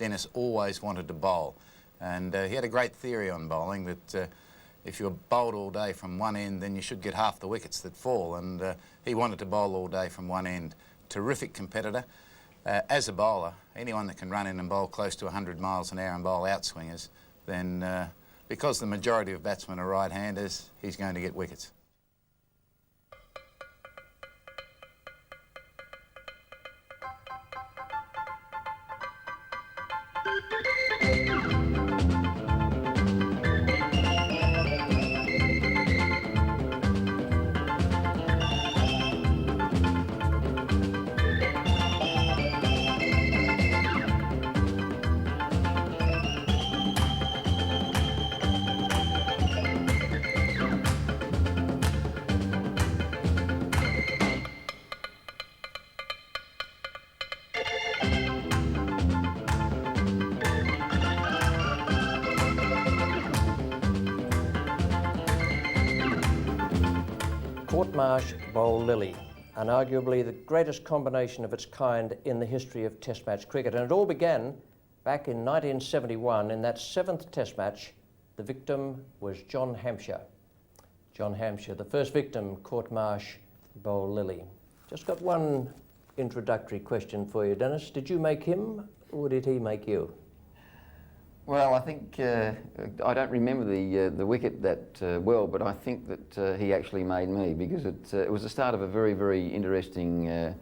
Dennis always wanted to bowl. And he had a great theory on bowling that if you're bowled all day from one end, then you should get half the wickets that fall. And he wanted to bowl all day from one end. Terrific competitor. As a bowler, anyone that can run in and bowl close to 100 miles an hour and bowl outswingers, then because the majority of batsmen are right-handers, he's going to get wickets. Marsh bowled Lillee, and arguably the greatest combination of its kind in the history of Test match cricket. And it all began back in 1971 in that 7th Test match. The victim was John Hampshire. John Hampshire, the first victim, Marsh bowled Lillee. Just got one introductory question for you, Dennis. Did you make him or did he make you? Well, I think, I don't remember the wicket that well, but I think that he actually made me, because it was the start of a very, very interesting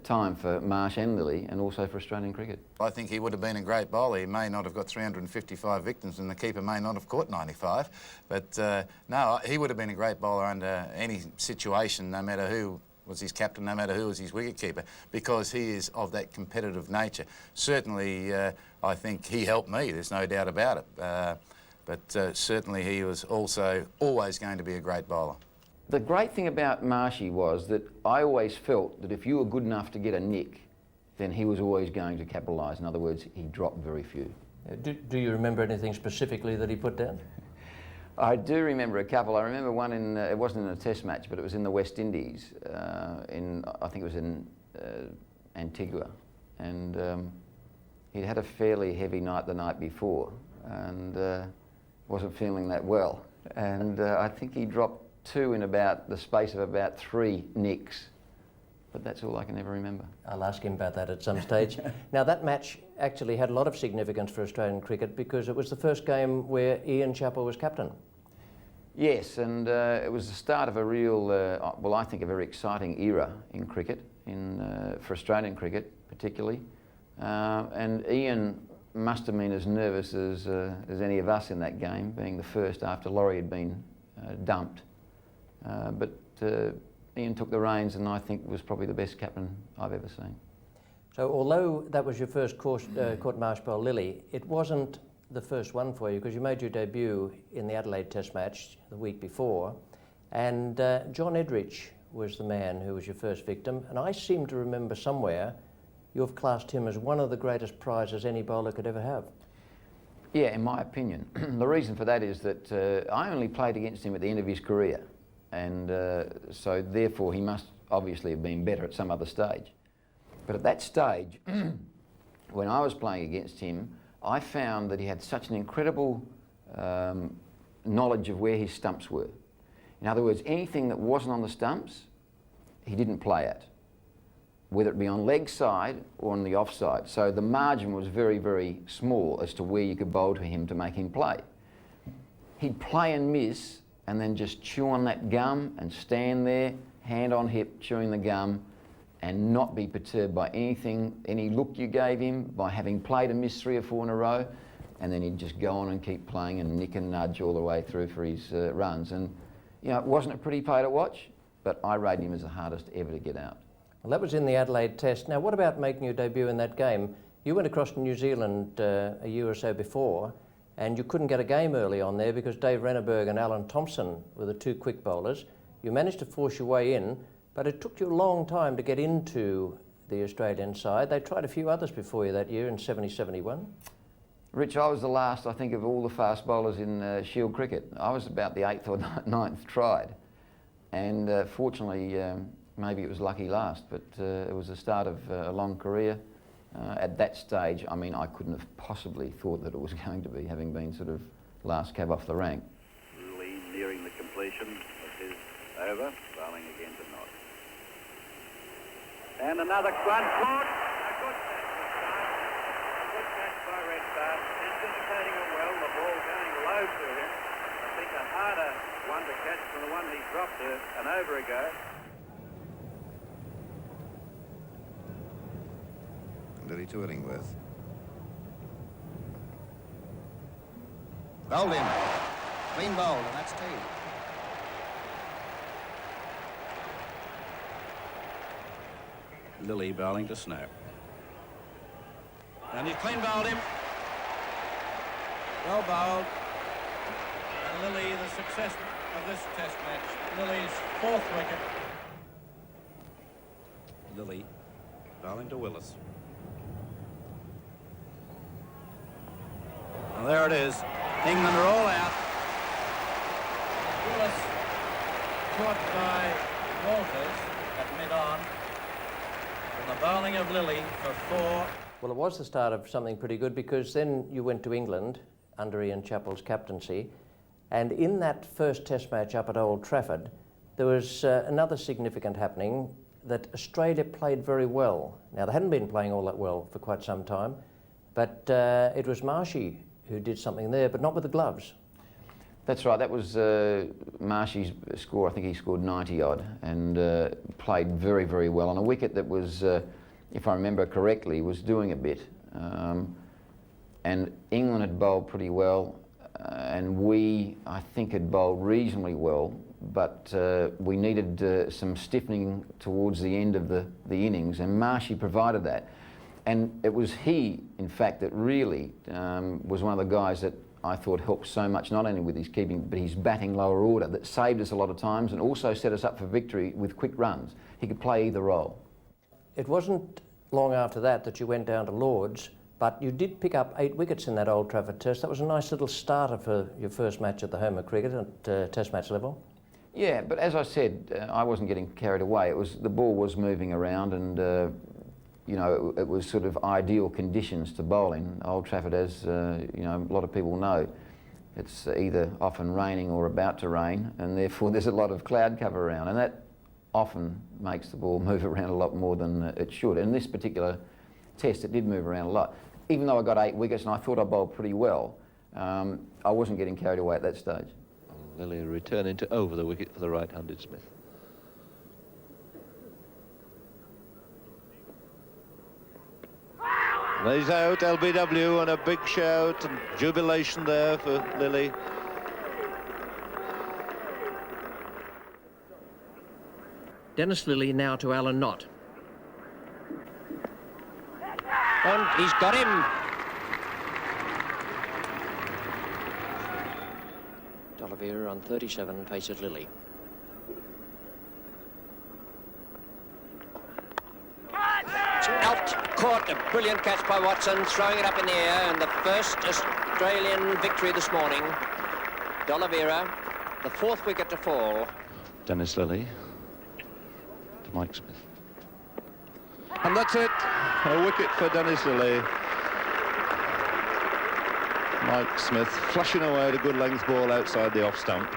time for Marsh and Lillee, and also for Australian cricket. I think he would have been a great bowler. He may not have got 355 victims and the keeper may not have caught 95, but no, he would have been a great bowler under any situation, no matter who was his captain, no matter who was his wicketkeeper, because he is of that competitive nature. Certainly, I think he helped me, there's no doubt about it. But certainly he was also always going to be a great bowler. The great thing about Marshy was that I always felt that if you were good enough to get a nick, then he was always going to capitalise. In other words, he dropped very few. Do you remember anything specifically that he put down? I do remember a couple. I remember one in, it wasn't in a test match, but it was in the West Indies, I think it was in Antigua. And he'd had a fairly heavy night the night before and wasn't feeling that well. And I think he dropped 2 in about the space of about 3 nicks. But that's all I can ever remember. I'll ask him about that at some stage. Now, that match actually had a lot of significance for Australian cricket because it was the first game where Ian Chappell was captain. Yes, and it was the start of a real, well, I think a very exciting era in cricket, for Australian cricket particularly. And Ian must have been as nervous as any of us in that game, being the first after Laurie had been dumped. But Ian took the reins and I think was probably the best captain I've ever seen. So although that was your first Marsh bowl Lillee, it wasn't the first one for you because you made your debut in the Adelaide Test match the week before, and John Edrich was the man who was your first victim, and I seem to remember somewhere you've classed him as one of the greatest prizes any bowler could ever have. Yeah, in my opinion. The reason for that is that I only played against him at the end of his career, and so therefore he must obviously have been better at some other stage. But at that stage, when I was playing against him, I found that he had such an incredible knowledge of where his stumps were. In other words, anything that wasn't on the stumps, he didn't play at, whether it be on leg side or on the offside. So the margin was very, very small as to where you could bowl to him to make him play. He'd play and miss and then just chew on that gum and stand there, hand on hip, chewing the gum, and not be perturbed by anything, any look you gave him, by having played and missed 3 or 4 in a row, and then he'd just go on and keep playing and nick and nudge all the way through for his runs. And, you know, it wasn't a pretty play to watch, but I rated him as the hardest ever to get out. Well, that was in the Adelaide Test. Now, what about making your debut in that game? You went across to New Zealand a year or so before, and you couldn't get a game early on there because Dave Renneberg and Alan Thompson were the 2 quick bowlers. You managed to force your way in, but it took you a long time to get into the Australian side. They tried a few others before you that year in 70-71. Rich, I was the last, I think, of all the fast bowlers in Shield cricket. I was about the 8th or 9th tried. And fortunately, maybe it was lucky last, but it was the start of a long career. At that stage, I mean, I couldn't have possibly thought that it was going to be, having been sort of last cab off the rank. Lillee nearing the completion of his over, bowling again to not. And another one caught. A good catch this time. A good catch by Redstart. Anticipating it well, the ball going low to him. I think a harder one to catch than the one he dropped an over ago. Lillee to Illingworth. Bowled him. Clean bowled, and that's tea. Lillee bowling to Snow. And he clean bowled him. Well bowled. And Lillee, the success of this test match. Lillee's 4th wicket. Lillee bowling to Willis. And there it is. England are all out. Willis caught by Walters at mid-on. And the bowling of Lillee for 4. Well, it was the start of something pretty good, because then you went to England under Ian Chappell's captaincy, and in that first test match up at Old Trafford, there was another significant happening, that Australia played very well. Now, they hadn't been playing all that well for quite some time, but it was Marshy who did something there, but not with the gloves. That's right, that was Marshy's score. I think he scored 90 odd and played very, very well on a wicket that was, if I remember correctly, was doing a bit. And England had bowled pretty well, and we, I think, had bowled reasonably well, but we needed some stiffening towards the end of the innings, and Marshy provided that. And it was he, in fact, that really was one of the guys that I thought helped so much, not only with his keeping, but his batting lower order, that saved us a lot of times and also set us up for victory with quick runs. He could play either role. It wasn't long after that that you went down to Lord's, but you did pick up 8 wickets in that Old Trafford test. That was a nice little starter for your first match at the home of cricket at test match level. Yeah, but as I said, I wasn't getting carried away. It was, the ball was moving around, and you know, it was sort of ideal conditions to bowl in. Old Trafford, as you know, a lot of people know, it's either often raining or about to rain, and therefore there's a lot of cloud cover around, and that often makes the ball move around a lot more than it should. In this particular test, it did move around a lot. Even though I got 8 wickets and I thought I bowled pretty well, I wasn't getting carried away at that stage. Lillee returning to over the wicket for the right-handed Smith. And he's out, LBW, and a big shout and jubilation there for Lillee. Dennis Lillee now to Alan Knott. And he's got him. D'Oliveira on 37 faces Lillee. Out, caught, a brilliant catch by Watson, throwing it up in the air, and the first Australian victory this morning. D'Oliveira, the 4th wicket to fall. Dennis Lillee to Mike Smith. And that's it, a wicket for Dennis Lillee. Mike Smith flashing away at a good length ball outside the off stump.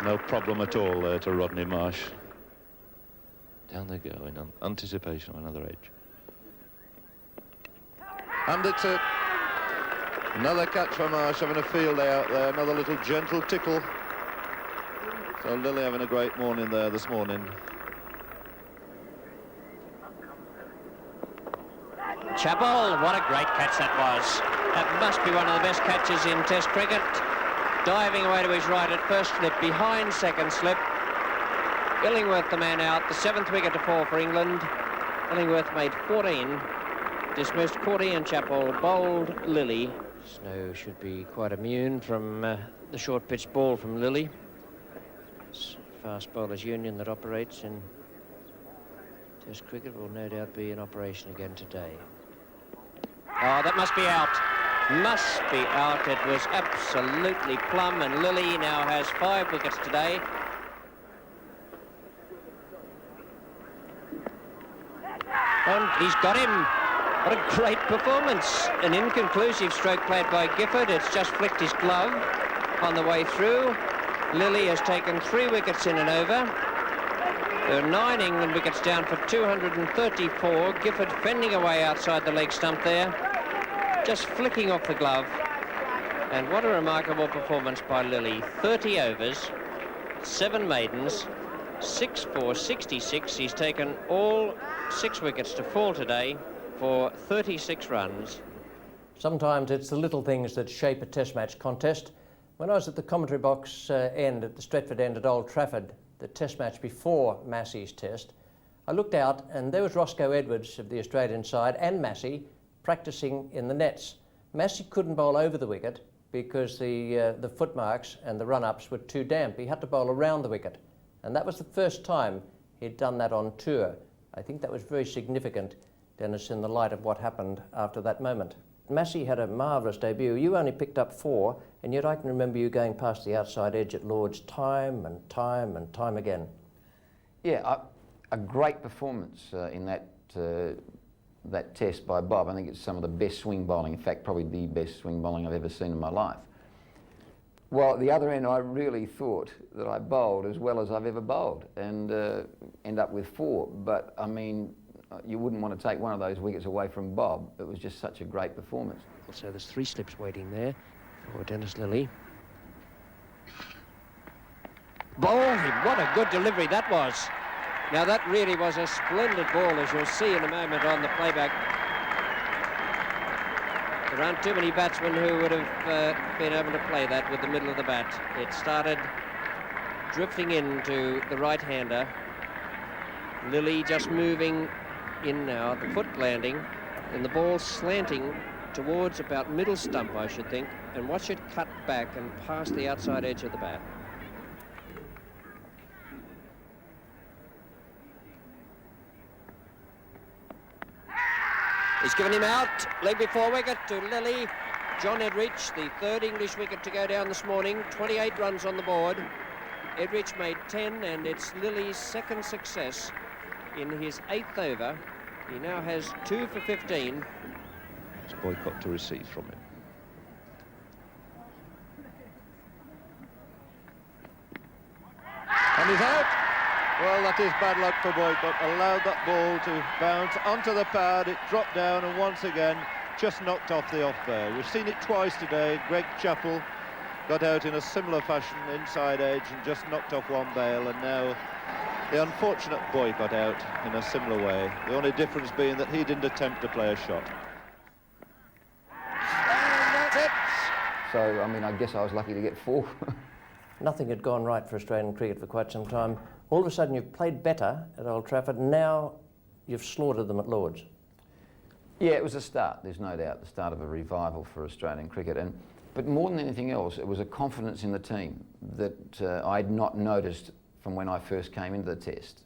No problem at all there to Rodney Marsh. Down they go in anticipation of another edge. And it's it. Another catch for Marsh, having a field day out there, another little gentle tickle. So Lillee having a great morning there this morning. Chappell, what a great catch that was. That must be one of the best catches in Test cricket. Diving away to his right at first slip, behind second slip. Illingworth the man out, the 7th wicket to fall for England. Illingworth made 14, dismissed Cordy and Chappell, bowled Lillee. Snow should be quite immune from the short pitch ball from Lillee. It's fast bowlers union that operates in Test cricket will no doubt be in operation again today. Oh, that must be out. Must be out. It was absolutely plumb, and Lillee now has 5 wickets today. And he's got him. What a great performance. An inconclusive stroke played by Gifford. It's just flicked his glove on the way through. Lillee has taken 3 wickets in and over. There are 9 England wickets down for 234. Gifford fending away outside the leg stump there, just flicking off the glove. And what a remarkable performance by Lillee. 30 overs, 7 maidens, 6 for 66. He's taken all 6 wickets to fall today for 36 runs. Sometimes it's the little things that shape a test match contest. When I was at the commentary box end at the Stretford end at Old Trafford, the test match before Massey's test, I looked out and there was Roscoe Edwards of the Australian side and Massey practicing in the nets. Massey couldn't bowl over the wicket because the footmarks and the run-ups were too damp. He had to bowl around the wicket, and that was the first time he'd done that on tour. I think that was very significant, Dennis, in the light of what happened after that moment. Massey had a marvellous debut. You only picked up 4, and yet I can remember you going past the outside edge at Lord's time and time and time again. Yeah, a great performance in that test by Bob. I think it's some of the best swing bowling, in fact probably the best swing bowling I've ever seen in my life. Well, at the other end I really thought that I bowled as well as I've ever bowled and end up with 4, but I mean you wouldn't want to take one of those wickets away from Bob. It was just such a great performance. So there's 3 slips waiting there for Dennis Lillee. Ball, what a good delivery that was. Now that really was a splendid ball, as you'll see in a moment on the playback. There aren't too many batsmen who would have been able to play that with the middle of the bat. It started drifting into the right-hander. Lillee just moving in now, the foot landing, and the ball slanting towards about middle stump, I should think, and watch it cut back and past the outside edge of the bat. He's given him out, leg before wicket to Lillee. John Edrich, the 3rd English wicket to go down this morning, 28 runs on the board. Edrich made 10, and it's Lillee's 2nd success in his 8th over. He now has 2 for 15. It's boycott to receive from him. And he's out. Well, that is bad luck for Boycott. Allowed that ball to bounce onto the pad. It dropped down and once again just knocked off the off bail. We've seen it twice today. Greg Chappell got out in a similar fashion inside edge and just knocked off one bail, and now the unfortunate Boycott out in a similar way. The only difference being that he didn't attempt to play a shot. And that's it. So, I mean, I guess I was lucky to get 4. Nothing had gone right for Australian cricket for quite some time. All of a sudden you've played better at Old Trafford, now you've slaughtered them at Lord's. Yeah, it was a start, there's no doubt, the start of a revival for Australian cricket. But more than anything else, it was a confidence in the team that I'd not noticed from when I first came into the test.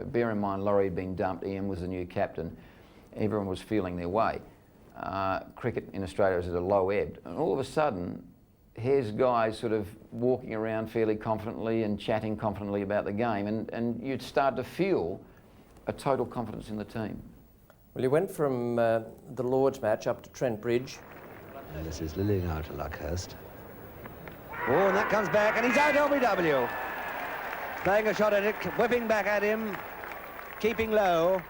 Bear in mind, Laurie had been dumped, Ian was the new captain, everyone was feeling their way. Cricket in Australia was at a low ebb, and all of a sudden, here's guys sort of walking around fairly confidently and chatting confidently about the game, and you'd start to feel a total confidence in the team. Well, you went from the Lord's match up to Trent Bridge. And this is Lillee now to Luckhurst. Oh, and that comes back, and he's out LBW. Playing a shot at it, whipping back at him, keeping low.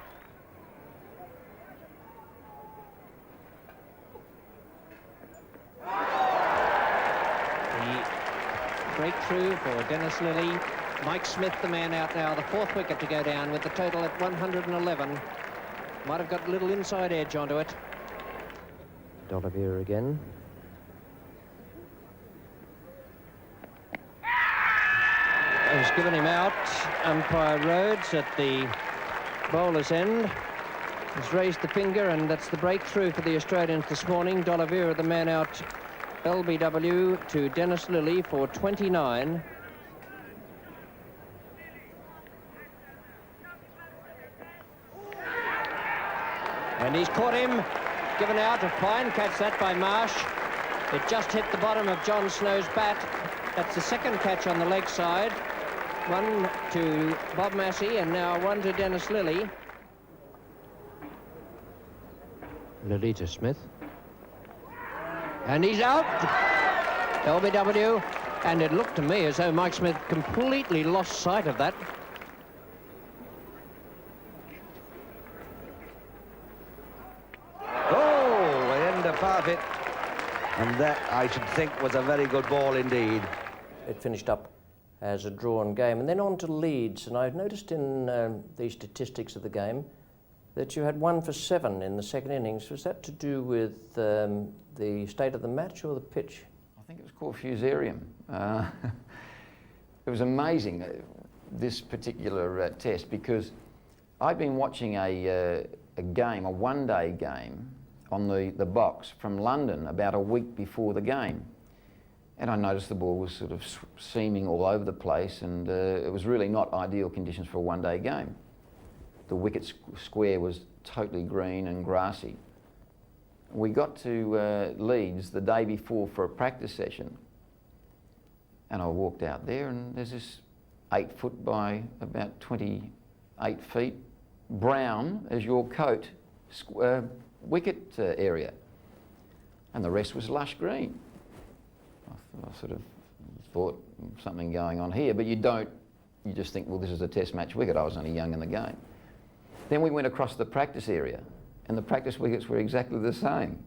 Breakthrough for Dennis Lillee. Mike Smith, the man out now, the 4th wicket to go down with the total at 111. Might have got a little inside edge onto it. D'Oliveira again. Has given him out. Umpire Rhodes at the bowler's end has raised the finger, and that's the breakthrough for the Australians this morning. D'Oliveira, the man out, LBW to Dennis Lillee for 29. And he's caught him, given out. A fine catch that by Marsh. It just hit the bottom of John Snow's bat. That's the 2nd catch on the leg side. 1 to Bob Massey, and now 1 to Dennis Lillee. Lillee to Smith. And he's out. LBW. And it looked to me as though Mike Smith completely lost sight of that. Oh, end of Parfitt. And that, I should think, was a very good ball indeed. It finished up as a drawn game. And then on to Leeds. And I've noticed in the statistics of the game that you had 1 for 7 in the second innings. Was that to do with the state of the match or the pitch? I think it was called fusarium. It was amazing, this particular test, because I'd been watching a game, a one-day game, on the box from London about a week before the game. And I noticed the ball was sort of seaming all over the place, and it was really not ideal conditions for a one-day game. The wicket square was totally green and grassy. We got to Leeds the day before for a practice session, and I walked out there, and there's this 8 foot by about 28 feet, brown as your coat, wicket area, and the rest was lush green. I sort of thought something going on here, but you just think, well, this is a test match wicket. I was only young in the game. Then we went across the practice area, and the practice wickets were exactly the same.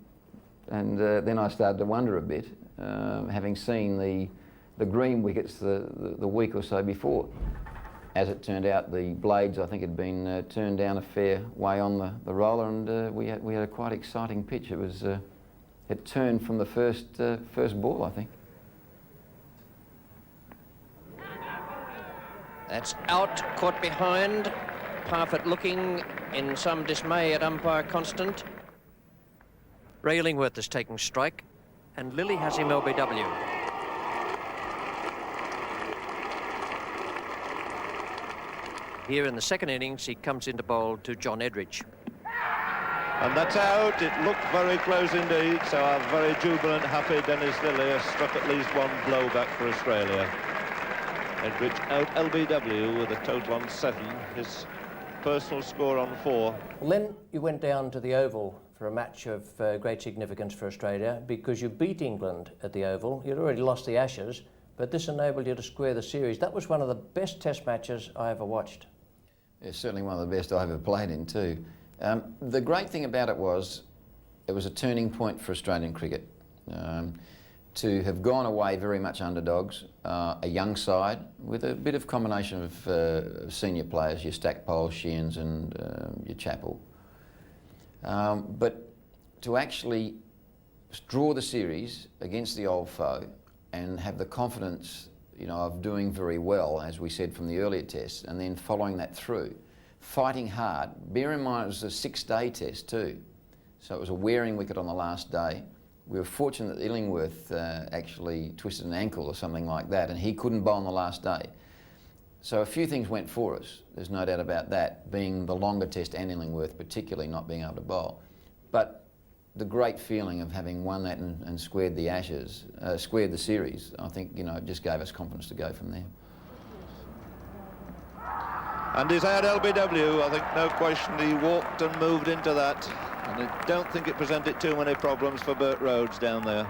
And then I started to wonder a bit, having seen the green wickets the week or so before. As it turned out, the blades, I think, had been turned down a fair way on the roller, and we had a quite exciting pitch. It turned from the first ball, I think. That's out, caught behind. Parfitt looking in some dismay at umpire Constant. Ray Illingworth is taking strike, and Lillee has him LBW. Here in the second innings, he comes into bowl to John Edridge. And that's out. It looked very close indeed, so our very jubilant, happy Dennis Lillee has struck at least one blowback for Australia. Edridge out LBW with a total on 7, his personal score on 4. Well, then you went down to the Oval for a match of great significance for Australia, because you beat England at the Oval. You'd already lost the Ashes, but this enabled you to square the series. That was one of the best test matches I ever watched. It's certainly one of the best I've ever played in too. The great thing about it was a turning point for Australian cricket. To have gone away very much underdogs, a young side with a bit of combination of senior players, your Stackpole, Sheehan's and your Chappell. But to actually draw the series against the old foe and have the confidence, you know, of doing very well, as we said from the earlier tests, and then following that through, fighting hard. Bear in mind it was a 6-day test too, so it was a wearing wicket on the last day. We were fortunate that Illingworth actually twisted an ankle or something like that, and he couldn't bowl on the last day. So a few things went for us, there's no doubt about that, being the longer test and Illingworth particularly not being able to bowl. But the great feeling of having won that and squared the Ashes, squared the series, I think, you know, it just gave us confidence to go from there. And he's out LBW, I think no question he walked and moved into that. And I don't think it presented too many problems for Bert Rhodes down there.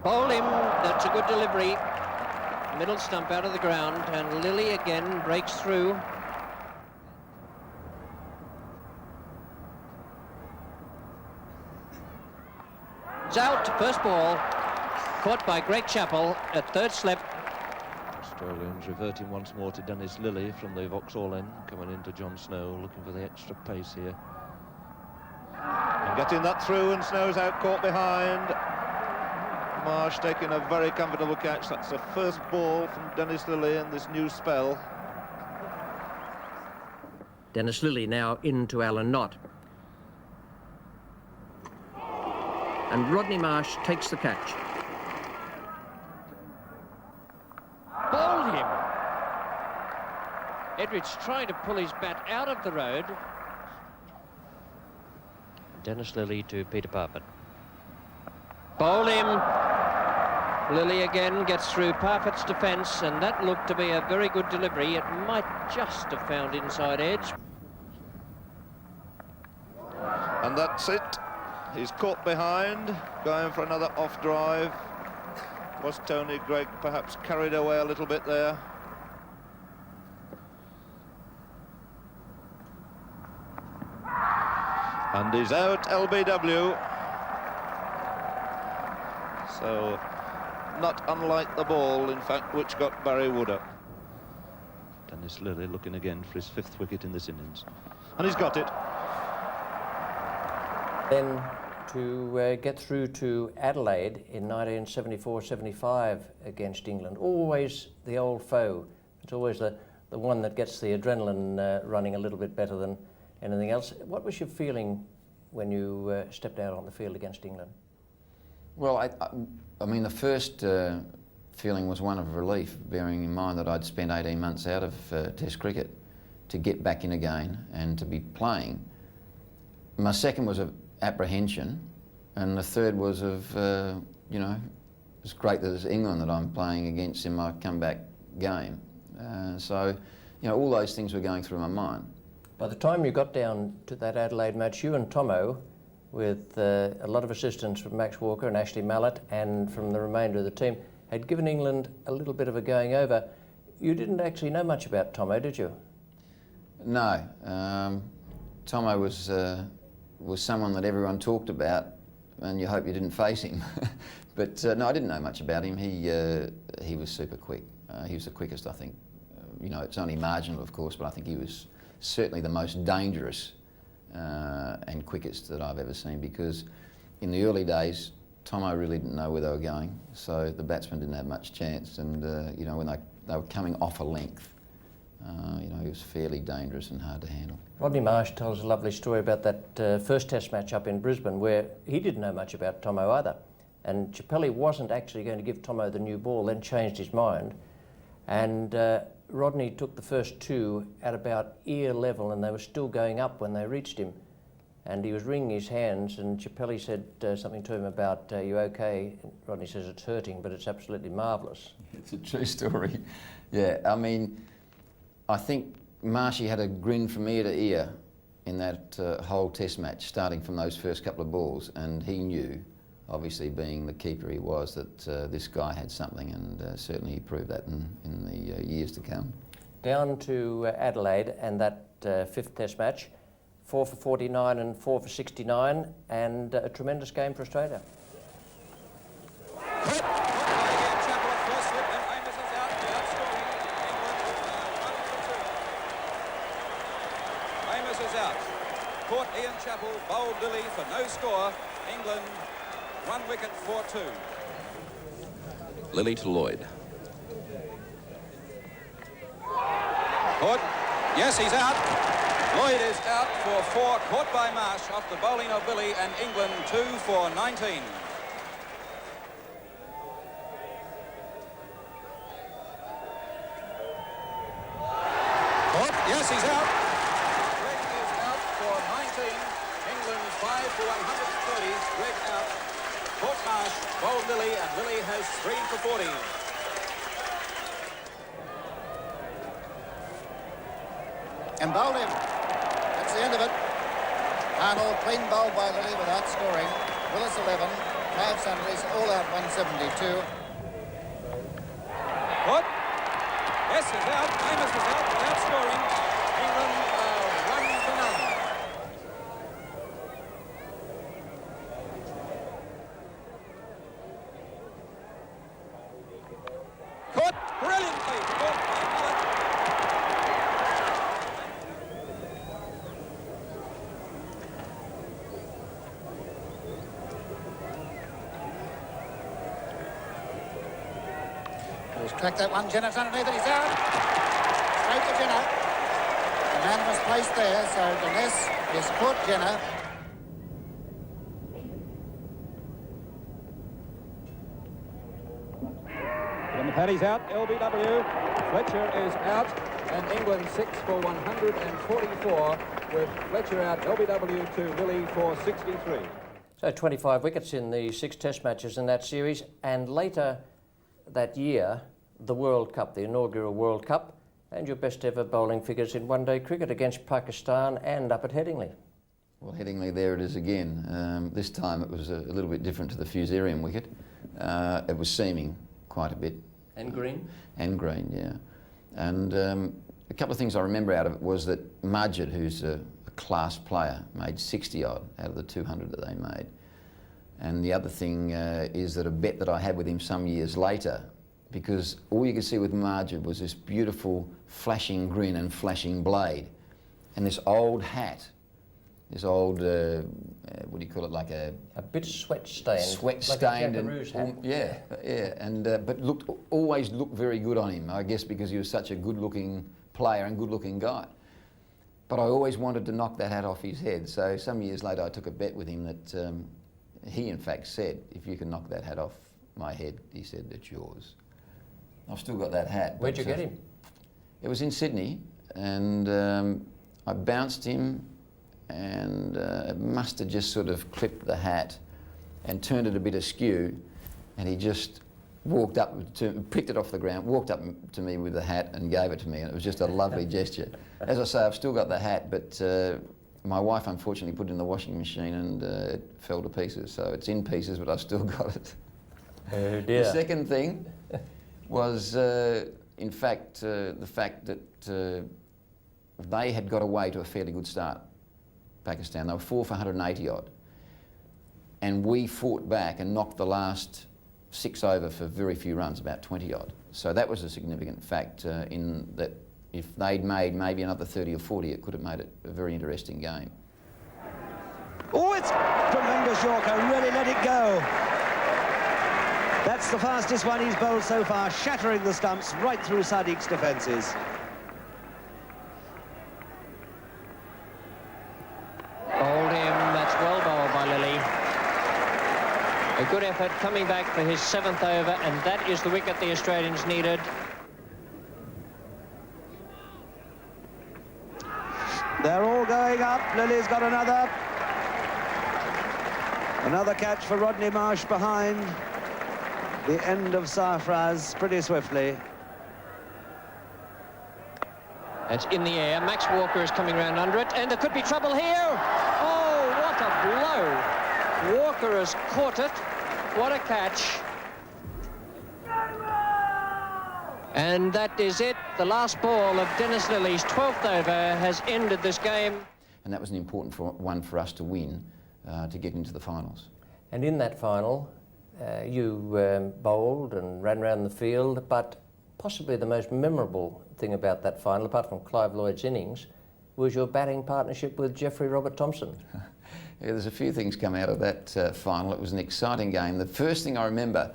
Bowl him, that's a good delivery. Middle stump out of the ground, and Lillee again breaks through. It's out, first ball, caught by Greg Chappell at third slip. Australians reverting once more to Dennis Lillee from the Vauxhall end, coming into John Snow, looking for the extra pace here. And getting that through, and Snow's out, caught behind. Marsh taking a very comfortable catch. That's the first ball from Dennis Lillee in this new spell. Dennis Lillee now into Alan Knott. And Rodney Marsh takes the catch. Bowled him. Edridge trying to pull his bat out of the road. Dennis Lillee to Peter Parfitt. Bowl him. Lillee again gets through Parfitt's defence, and that looked to be a very good delivery. It might just have found inside edge. And that's it. He's caught behind, going for another off drive. Was Tony Greig perhaps carried away a little bit there? And he's out, LBW. So, not unlike the ball, in fact, which got Barry Wood up. Dennis Lillee looking again for his 5th wicket in this innings. And he's got it. Then to get through to Adelaide in 1974-75 against England. Always the old foe. It's always the one that gets the adrenaline running a little bit better than anything else. What was your feeling when you stepped out on the field against England? Well, I mean, the first feeling was one of relief, bearing in mind that I'd spent 18 months out of Test cricket, to get back in again and to be playing. My second was of apprehension, and the third was of, you know, it's great that it's England that I'm playing against in my comeback game. So, you know, all those things were going through my mind. By the time you got down to that Adelaide match, you and Tomo, with a lot of assistance from Max Walker and Ashley Mallett and from the remainder of the team, had given England a little bit of a going over. You didn't actually know much about Tomo, did you? No. Tomo was someone that everyone talked about, and you hope you didn't face him. But no, I didn't know much about him. He was super quick. He was the quickest, I think. You know, it's only marginal, of course, but I think he was certainly the most dangerous and quickest that I've ever seen, because in the early days, Tomo really didn't know where they were going, so the batsmen didn't have much chance, and you know, when they were coming off a length, you know, he was fairly dangerous and hard to handle. Rodney Marsh tells a lovely story about that first Test match up in Brisbane, where he didn't know much about Tomo either, and Chappelli wasn't actually going to give Tomo the new ball, then changed his mind, and Rodney took the first 2 at about ear level, and they were still going up when they reached him. And he was wringing his hands, and Chappelli said something to him about, you okay? And Rodney says, it's hurting, but it's absolutely marvellous. It's a true story. Yeah, I mean, I think Marshy had a grin from ear to ear in that whole Test match, starting from those first couple of balls, and he knew, obviously being the keeper he was, that this guy had something, and certainly he proved that in the years to come. Down to Adelaide and that 5th Test match, 4 for 49 and 4 for 69, and a tremendous game for Australia. Amos is out. Caught Ian Chappell, bowled Lillee for no score. England 1 wicket for 2. Lillee to Lloyd. Caught. Yes, he's out. Lloyd is out for 4, caught by Marsh off the bowling of Lillee, and England 2 for 19. Caught. Yes, he's out. Greg is out for 19. England 5 for 130. Greg out. Caught Marsh, bowled Lillee, and Lillee has 3 for 40. And bowled him. That's the end of it. Arnold clean bowled by Lillee without scoring. Willis 11, 5 sundries, all out 172. What? Yes, he's out. Amos is out without scoring. England 1 for none. Caught brilliantly. Caught by Mallett. He's cracked that one. Jenner's underneath it. He's out. Straight to Jenner. The man was placed there, so Dennis is caught Jenner. From Paddy's out, LBW. Fletcher is out, and England 6 for 144 with Fletcher out, LBW to Lillee for 63. So 25 wickets in the 6 Test matches in that series, and later that year, the World Cup, the inaugural World Cup, and your best ever bowling figures in one-day cricket against Pakistan and up at Headingley. Well, Headingley, there it is again. This time it was a little bit different to the Fusarium wicket. It was seaming quite a bit. And green? And green, yeah. And a couple of things I remember out of it was that Majid, who's a class player, made 60 odd out of the 200 that they made. And the other thing is that a bet that I had with him some years later, because all you could see with Majid was this beautiful flashing grin and flashing blade, and this old hat, this old, what do you call it, like a bit sweat stained. Sweat like stained, a jackaroo's hat. yeah, and but always looked very good on him. I guess because he was such a good-looking player and good-looking guy. But I always wanted to knock that hat off his head. So some years later, I took a bet with him that he, in fact, said, "If you can knock that hat off my head," he said, "it's yours." I've still got that hat. Where'd you get him? It was in Sydney, and I bounced him, and must have just sort of clipped the hat and turned it a bit askew, and he just walked up to, picked it off the ground, walked up to me with the hat and gave it to me, and it was just a lovely gesture. As I say, I've still got the hat, but my wife unfortunately put it in the washing machine and it fell to pieces, so it's in pieces, but I've still got it. Oh dear. The second thing was, in fact, the fact that they had got away to a fairly good start, Pakistan. They were 4 for 180 odd. And we fought back and knocked the last 6 over for very few runs, about 20 odd. So that was a significant fact in that if they'd made maybe another 30 or 40, it could have made it a very interesting game. Oh, it's tremendous Yorker, really let it go. That's the fastest one he's bowled so far, shattering the stumps right through Sadiq's defences. Bowled him, that's well bowled by Lillee. A good effort coming back for his 7th over, and that is the wicket the Australians needed. They're all going up. Lillee's got another. Another catch for Rodney Marsh behind the end of Sarfraz pretty swiftly. It's in the air. Max Walker is coming round under it, and there could be trouble here. Oh, what a blow. Walker has caught it. What a catch. And that is it. The last ball of Dennis Lillee's 12th over has ended this game. And that was an important one for us to win, to get into the finals. And in that final, you bowled and ran around the field, but possibly the most memorable thing about that final, apart from Clive Lloyd's innings, was your batting partnership with Jeffrey Robert Thomson. Yeah, there's a few things come out of that final. It was an exciting game. The first thing I remember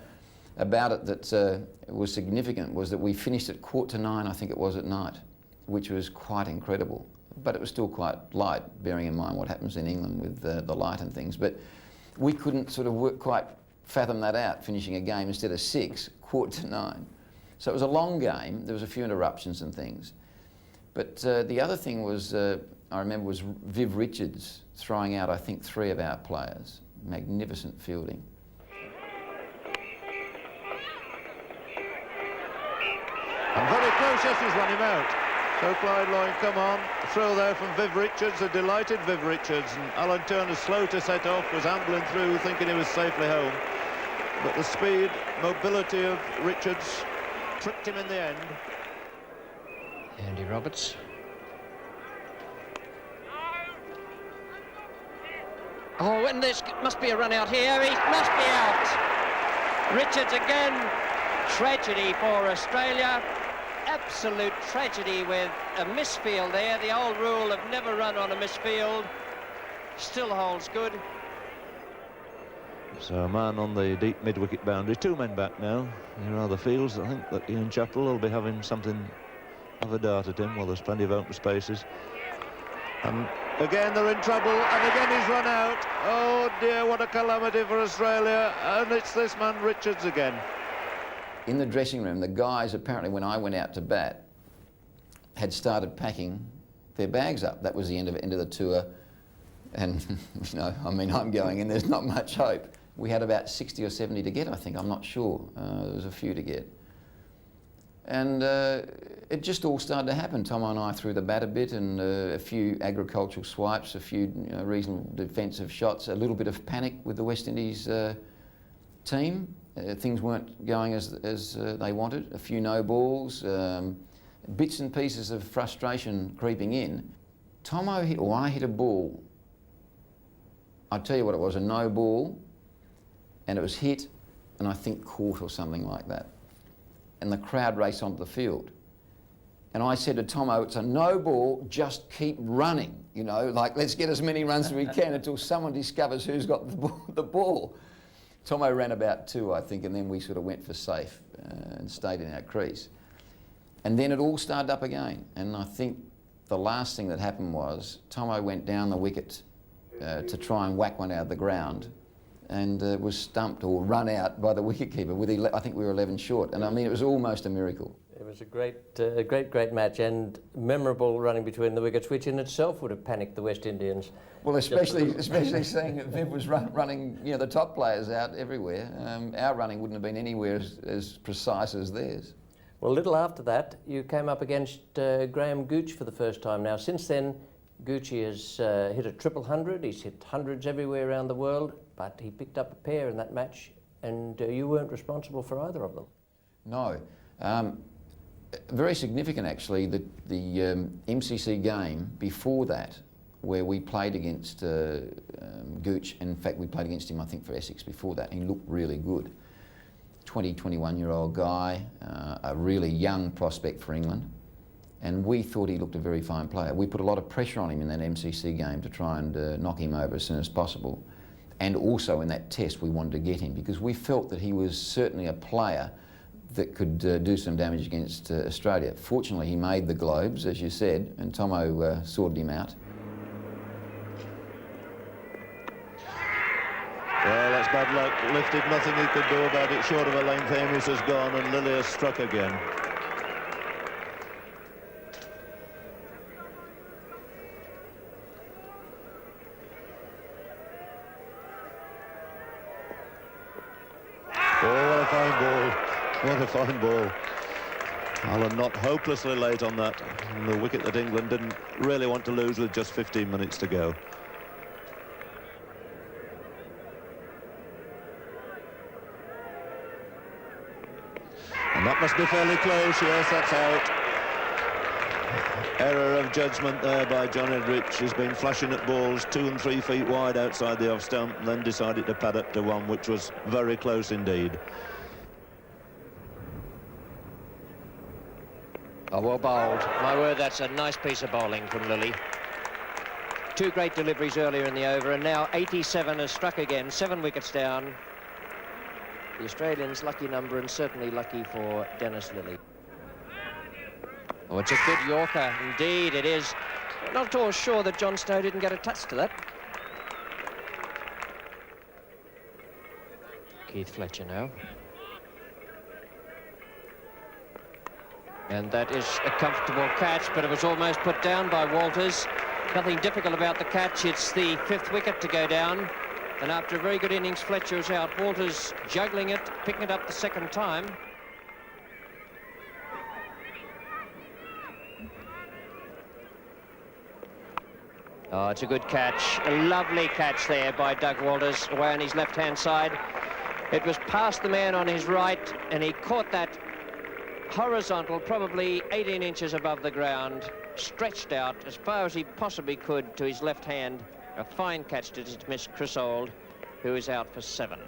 about it that was significant was that we finished at 9:15, I think it was, at night, which was quite incredible. But it was still quite light, bearing in mind what happens in England with the light and things. But we couldn't sort of quite fathom that out, finishing a game instead of 6, 9:15. So it was a long game. There was a few interruptions and things. But the other thing was, I remember, was Viv Richards throwing out, I think, 3 of our players. Magnificent fielding. And very close, yes, he's run him out. So Clyde Lloyd, come on. A throw there from Viv Richards, a delighted Viv Richards. And Alan Turner, slow to set off, was ambling through, thinking he was safely home. But the speed, mobility of Richards tricked him in the end. Andy Roberts. Oh, and this must be a run out here. He must be out. Richards again. Tragedy for Australia. Absolute tragedy with a misfield there. The old rule of never run on a misfield still holds good. So a man on the deep mid-wicket boundary, 2 men back now. Here are the fields. I think that Ian Chappell will be having something of a dart at him. Well, there's plenty of open spaces. And again they're in trouble, and again he's run out. Oh dear, what a calamity for Australia. And it's this man Richards again. In the dressing room, the guys, apparently when I went out to bat, had started packing their bags up. That was the end of the tour. And, you know, I mean, I'm going in, there's not much hope. We had about 60 or 70 to get, I think, I'm not sure. There was a few to get. And it just all started to happen. Tomo and I threw the bat a bit, and a few agricultural swipes, a few reasonable defensive shots, a little bit of panic with the West Indies team. Things weren't going as they wanted. A few no balls, bits and pieces of frustration creeping in. Tomo hit, or I hit a ball. I'll tell you what it was, a no ball, and it was hit, and I think caught or something like that. And the crowd raced onto the field. And I said to Tomo, it's a no ball, just keep running, you know, like let's get as many runs as we can until someone discovers who's got the ball. Tomo ran about 2, I think, and then we sort of went for safe and stayed in our crease. And then it all started up again. And I think the last thing that happened was Tomo went down the wicket to try and whack one out of the ground, and was stumped or run out by the wicketkeeper with I think we were 11 short. And I mean, it was almost a miracle. It was a great match, and memorable running between the wickets, which in itself would have panicked the West Indians. Well, especially seeing that Viv was running, you know, the top players out everywhere. Our running wouldn't have been anywhere as precise as theirs. Well, a little after that, you came up against Graham Gooch for the first time. Now, since then, Gucci has hit a 100. He's hit hundreds everywhere around the world, but he picked up a pair in that match, and you weren't responsible for either of them. No. Very significant, actually, the MCC game before that, where we played against Gooch. In fact, we played against him, I think, for Essex before that. He looked really good. 21-year-old guy, a really young prospect for England. And we thought he looked a very fine player. We put a lot of pressure on him in that MCC game to try and knock him over as soon as possible. And also in that test, we wanted to get him because we felt that he was certainly a player that could do some damage against Australia. Fortunately, he made the Globes, as you said, and Tomo sorted him out. Well, that's bad luck. Lifted, nothing he could do about it. Short of a length, Amos has gone, and Lillee has struck again. What a fine ball. Allen not hopelessly late on that. And the wicket that England didn't really want to lose with just 15 minutes to go. And that must be fairly close. Yes, that's out. Error of judgment there by John Edrich. He's been flashing at balls 2 and 3 feet wide outside the off stump, and then decided to pad up to 1, which was very close indeed. Oh, well bowled. My word, that's a nice piece of bowling from Lillee. 2 great deliveries earlier in the over, and now 87 has struck again, 7 wickets down. The Australians' lucky number, and certainly lucky for Dennis Lillee. Oh, it's a good Yorker. Indeed, it is. Not at all sure that John Snow didn't get a touch to that. Keith Fletcher now. And that is a comfortable catch, but it was almost put down by Walters. Nothing difficult about the catch. It's the 5th wicket to go down. And after a very good innings, Fletcher is out. Walters juggling it, picking it up the 2nd time. Oh, it's a good catch. A lovely catch there by Doug Walters, away on his left-hand side. It was past the man on his right, and he caught that horizontal, probably 18 inches above the ground, stretched out as far as he possibly could to his left hand. A fine catch to dismiss Chris Old, who is out for 7.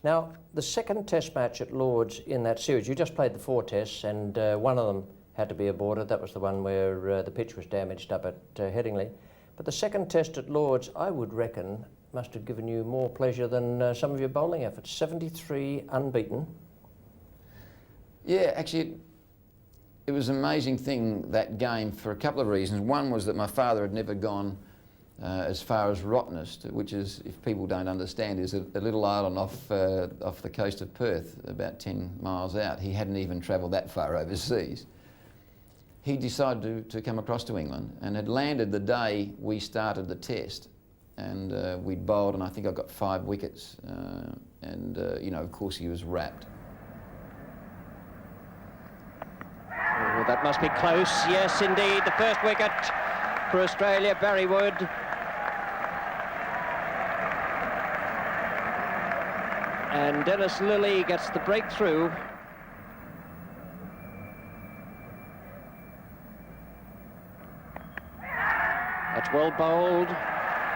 Now, the 2nd test match at Lord's in that series, you just played the 4 tests, and one of them had to be aborted. That was the one where the pitch was damaged up at Headingley. But the 2nd test at Lord's, I would reckon, must have given you more pleasure than some of your bowling efforts. 73 unbeaten. Yeah, actually, it was an amazing thing, that game, for a couple of reasons. One was that my father had never gone as far as Rottnest, which is, if people don't understand, is a little island off the coast of Perth, about 10 miles out. He hadn't even travelled that far overseas. He decided to come across to England and had landed the day we started the test. And we'd bowled, and I think I got 5 wickets. You know, of course, he was wrapped. that must be close. Yes, indeed, the first wicket for Australia, Barry Wood. And Dennis Lillee gets the breakthrough. That's well bowled.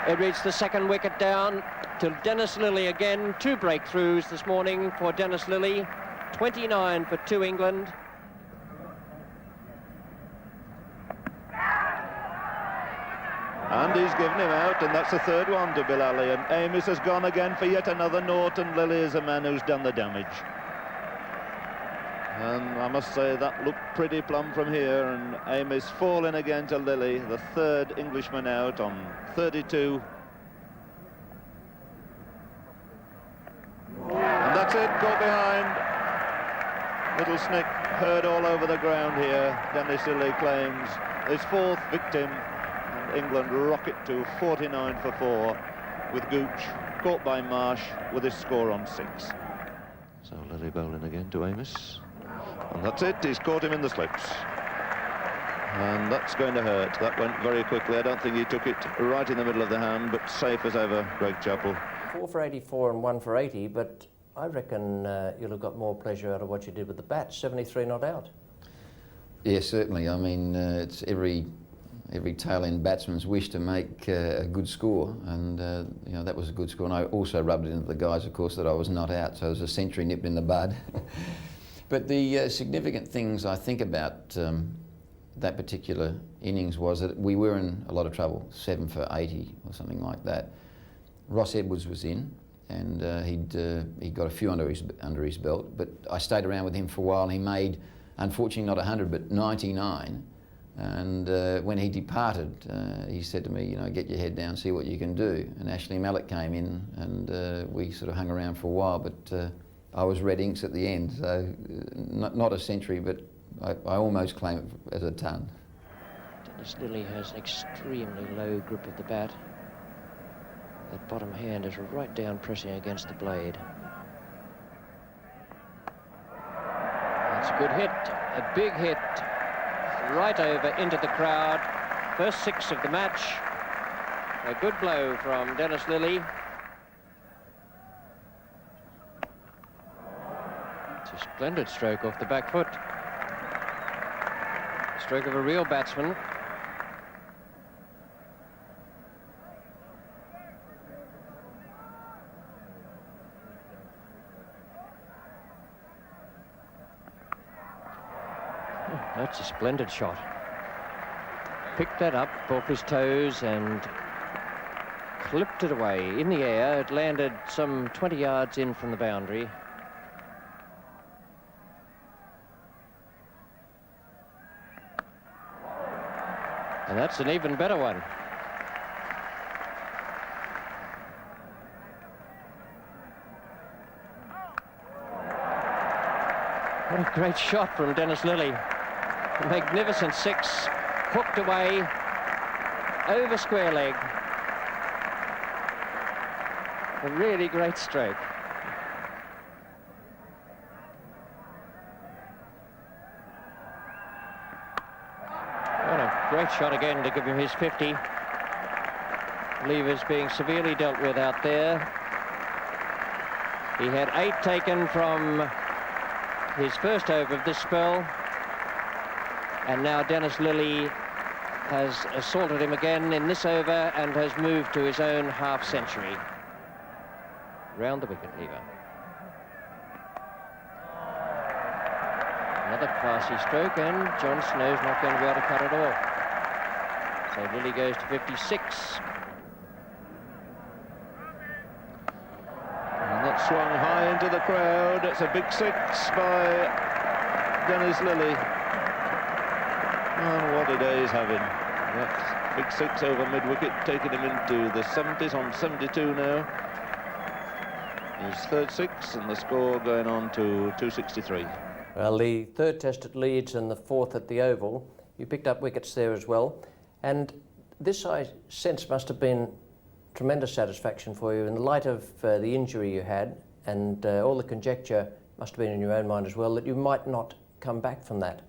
It reached the second wicket down to Dennis Lillee again. 2 breakthroughs this morning for Dennis Lillee. 29 for 2 England. And he's given him out, and that's the 3rd one to Bill Ali. And Amos has gone again for yet another naught, and Lillee is a man who's done the damage. And I must say that looked pretty plumb from here, and Amos falling again to Lillee, the 3rd Englishman out on 32. And that's it, caught behind. Little Snick heard all over the ground here. Dennis Lillee claims his 4th victim. England rocket to 49 for 4 with Gooch caught by Marsh with his score on 6. So Lillee bowling again to Amos. And that's it, he's caught him in the slips. And that's going to hurt. That went very quickly. I don't think he took it right in the middle of the hand, but safe as ever, Greg Chappell. 4 for 84 and 1 for 80, but I reckon you'll have got more pleasure out of what you did with the bat. 73 not out. Yes, certainly. I mean, it's every tail-end batsman's wish to make a good score, and you know, that was a good score. And I also rubbed it into the guys, of course, that I was not out, so it was a century nipped in the bud. But the significant things I think about that particular innings was that we were in a lot of trouble, 7 for 80 or something like that. Ross Edwards was in, and he'd got a few under his belt, but I stayed around with him for a while. He made, unfortunately, not 100, but 99. And when he departed, he said to me, you know, get your head down, see what you can do. And Ashley Mallett came in, and we sort of hung around for a while, but I was red inks at the end, so not a century, but I almost claim it as a ton. Dennis Lillee has an extremely low grip of the bat. That bottom hand is right down pressing against the blade. That's a good hit, a big hit. Right over into the crowd. First 6 of the match. A good blow from Dennis Lillee. It's a splendid stroke off the back foot. Stroke of a real batsman. That's a splendid shot. Picked that up off his toes and clipped it away in the air. It landed some 20 yards in from the boundary. And that's an even better one. What a great shot from Dennis Lillee. A magnificent 6, hooked away, over square leg. A really great stroke. What a great shot again to give him his 50. Levers being severely dealt with out there. He had 8 taken from his first over of this spell. And now Dennis Lillee has assaulted him again in this over and has moved to his own half-century. Round the wicket lever. Another classy stroke, and John Snow's not going to be able to cut it off. So Lillee goes to 56. And that swung high into the crowd. It's a big 6 by Dennis Lillee. And what a day he's having. That big 6 over mid-wicket, taking him into the 70s on 72 now. His 3rd 6, and the score going on to 263. Well, the 3rd test at Leeds and the 4th at the Oval. You picked up wickets there as well. And this, I sense, must have been tremendous satisfaction for you in the light of the injury you had, and all the conjecture must have been in your own mind as well that you might not come back from that.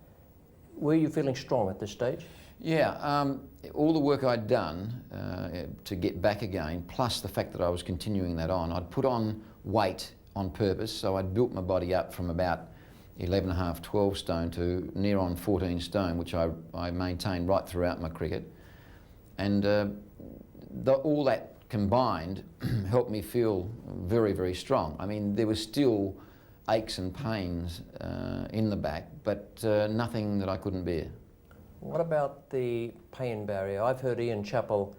Were you feeling strong at this stage? Yeah, all the work I'd done to get back again, plus the fact that I was continuing that on, I'd put on weight on purpose, so I'd built my body up from about 11.5, 12 stone to near on 14 stone, which I maintained right throughout my cricket. And all that combined helped me feel very, very strong. I mean, there were still aches and pains in the back, but nothing that I couldn't bear. What about the pain barrier? I've heard Ian Chappell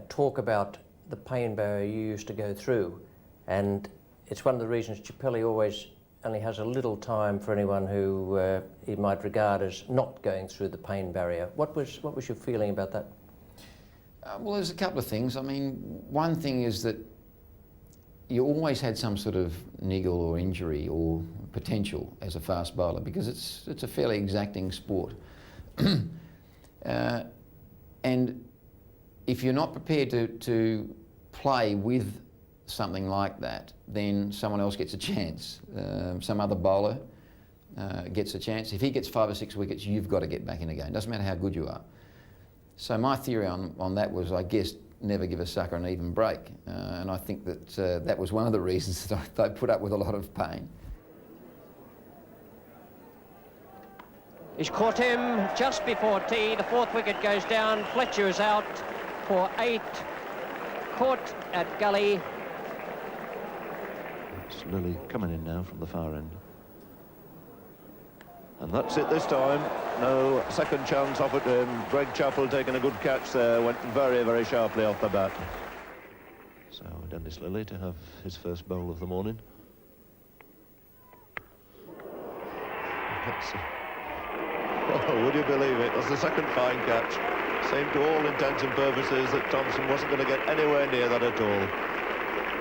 talk about the pain barrier you used to go through, and it's one of the reasons Chappelli always only has a little time for anyone who he might regard as not going through the pain barrier. What was your feeling about that? Well, there's a couple of things. I mean, one thing is that you always had some sort of niggle or injury or potential as a fast bowler, because it's a fairly exacting sport. And if you're not prepared to play with something like that, then someone else gets a chance. Some other bowler gets a chance. If he gets 5 or 6 wickets, you've got to get back in again. Doesn't matter how good you are. So my theory on that was, I guess, never give a sucker an even break. And I think that that was one of the reasons that I put up with a lot of pain. He's caught him just before tea. The 4th wicket goes down. Fletcher is out for 8. Caught at gully. It's Lillee coming in now from the far end. And that's it this time. No second chance offered to him. Greg Chappell taking a good catch there. Went very, very sharply off the bat. So Dennis Lillee to have his first bowl of the morning. Oh, would you believe it? That's the second fine catch. Seemed to all intents and purposes that Thomson wasn't going to get anywhere near that at all.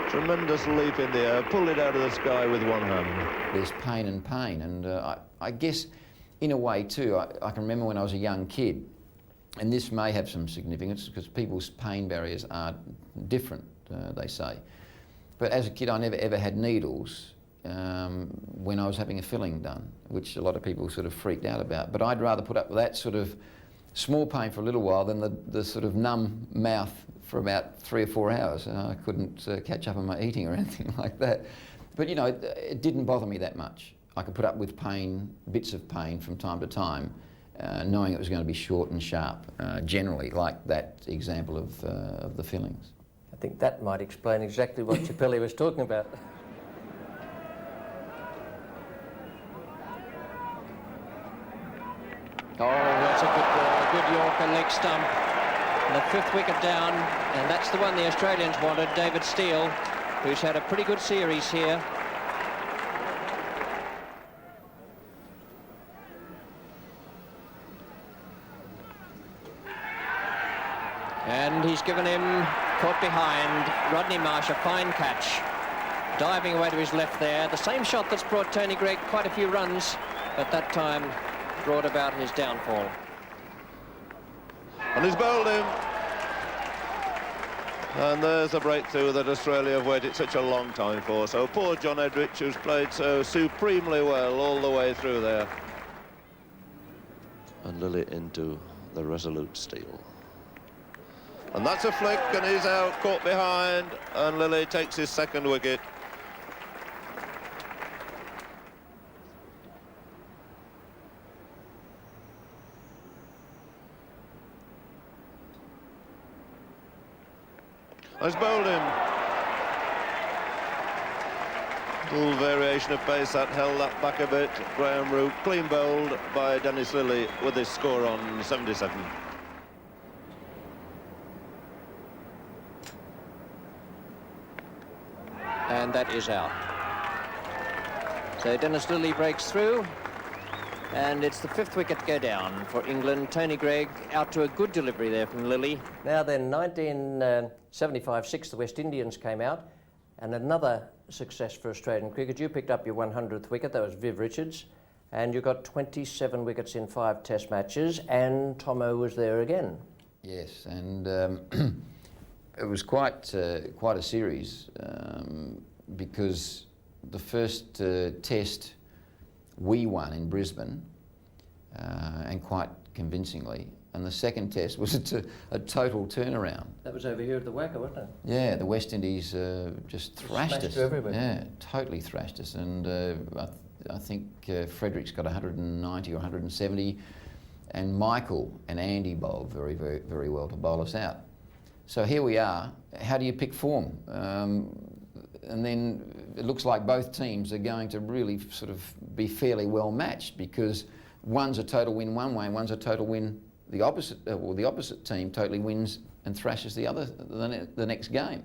Tremendous leap in the air, pulled it out of the sky with one hand. There's pain and pain, and I guess in a way too, I can remember when I was a young kid, and this may have some significance because people's pain barriers are different, they say. But as a kid, I never ever had needles when I was having a filling done, which a lot of people sort of freaked out about. But I'd rather put up with that sort of small pain for a little while than the sort of numb mouth for about 3 or 4 hours. I couldn't catch up on my eating or anything like that. But you know, it didn't bother me that much. I could put up with pain, bits of pain from time to time, knowing it was going to be short and sharp, generally, like that example of the fillings. I think that might explain exactly what Chappelli was talking about. Oh, that's a good ball, a good Yorker leg stump. And the 5th wicket down, and that's the one the Australians wanted, David Steele, who's had a pretty good series here. And he's given him, caught behind, Rodney Marsh, a fine catch. Diving away to his left there. The same shot that's brought Tony Greig quite a few runs, but that time brought about his downfall. And he's bowled him. And there's a breakthrough that Australia have waited such a long time for. So poor John Edrich, who's played so supremely well all the way through there. And Lillee into the resolute Steele. And that's a flick, and he's out, caught behind, and Lillee takes his 2nd wicket. Has bowled him. Little variation of pace that held that back a bit. Graham Root clean bowled by Dennis Lillee with his score on 77. And that is out. So Dennis Lillee breaks through, and it's the 5th wicket to go down for England. Tony Greig out to a good delivery there from Lillee. Now then, 1975-6, the West Indians came out, and another success for Australian cricket. You picked up your 100th wicket, that was Viv Richards, and you got 27 wickets in 5 Test matches, and Tomo was there again. Yes, and it was quite a series because the first Test we won in Brisbane, and quite convincingly. And the second test was a total turnaround. That was over here at the Wacker, wasn't it? Yeah, the West Indies just thrashed us. Everywhere. Yeah, totally thrashed us. And I think Frederick's got 190 or 170, and Michael and Andy bowled very, very, very well to bowl us out. So here we are. How do you pick form? And then it looks like both teams are going to really sort of be fairly well matched, because one's a total win one way and one's a total win the opposite, or the opposite team totally wins and thrashes the other the next game.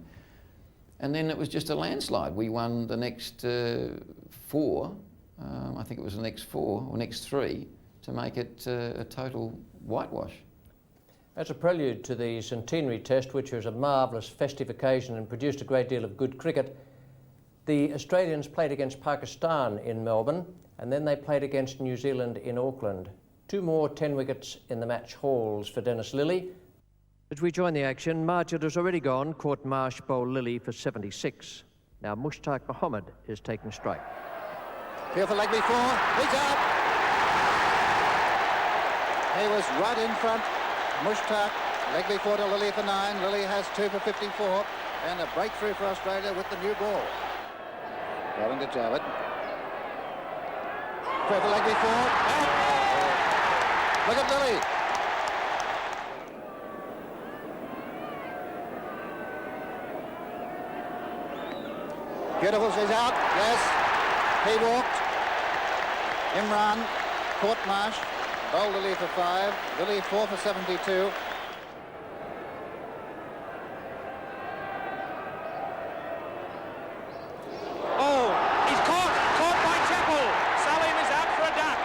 And then it was just a landslide. We won the next four, I think it was the next four or next three, to make it a total whitewash. As a prelude to the centenary test, which was a marvellous festive occasion and produced a great deal of good cricket, the Australians played against Pakistan in Melbourne, and then they played against New Zealand in Auckland. 2 more 10 wickets in the match hauls for Dennis Lillee. As we join the action, Marchant has already gone, caught Marsh bowl Lillee for 76. Now Mushtaq Mohammed is taking strike. Here for leg before, he's out. He was right in front. Mushtaq, leg before to Lillee for 9. Lillee has 2 for 54, and a breakthrough for Australia with the new ball. Going to Javed. Fair for leg before. Look at Lillee. Beautiful, she's out. Yes, he walked. Imran caught Marsh. Bowled Lillee for 5. Lillee 4 for 72. Oh, he's caught by Chappell. Salim is out for a duck.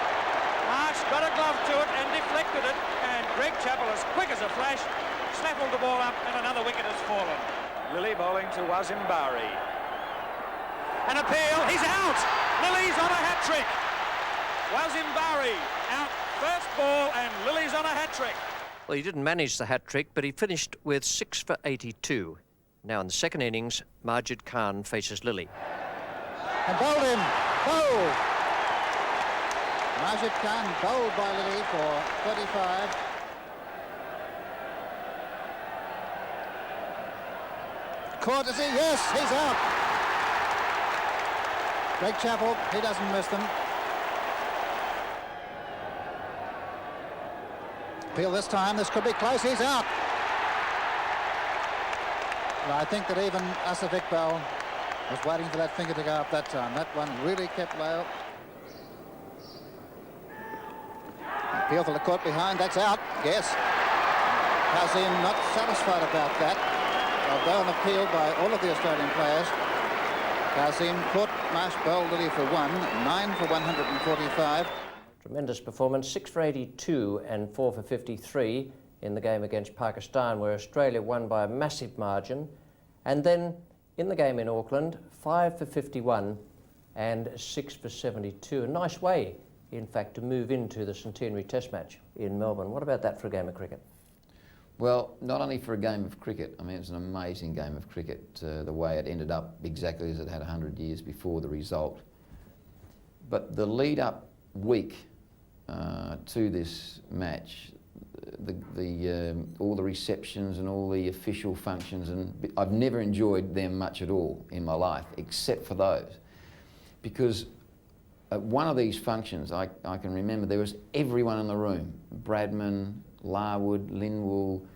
Marsh got a glove to it and deflected it, and Greg Chappell, as quick as a flash, snaffled the ball up, and another wicket has fallen. Lillee bowling to Wasim Bari. An appeal, he's out! Lillee's on a hat-trick. Wasim Bari out first ball, and Lillee's on a hat-trick. Well, he didn't manage the hat-trick, but he finished with 6 for 82. Now in the second innings, Majid Khan faces Lillee. And bowled him. Bowled. Majid Khan bowled by Lillee for 35. Courtesy, yes, he's out. Greg Chappell, he doesn't miss them. Appeal this time, this could be close, he's out. Well, I think that even Asif Iqbal was waiting for that finger to go up that time. That one really kept low. Appeal for the court behind, that's out, yes. Kazim not satisfied about that, although an appeal by all of the Australian players. Kazim caught Marsh bowled Lillee for 1, 9 for 145. Tremendous performance, 6 for 82 and 4 for 53 in the game against Pakistan, where Australia won by a massive margin. And then in the game in Auckland, 5 for 51 and 6 for 72. A nice way, in fact, to move into the centenary test match in Melbourne. What about that for a game of cricket? Well, not only for a game of cricket, I mean, it was an amazing game of cricket, the way it ended up exactly as it had 100 years before the result. But the lead-up week to this match, all the receptions and all the official functions, and I've never enjoyed them much at all in my life, except for those. Because at one of these functions, I can remember there was everyone in the room, Bradman, Larwood, Linwell,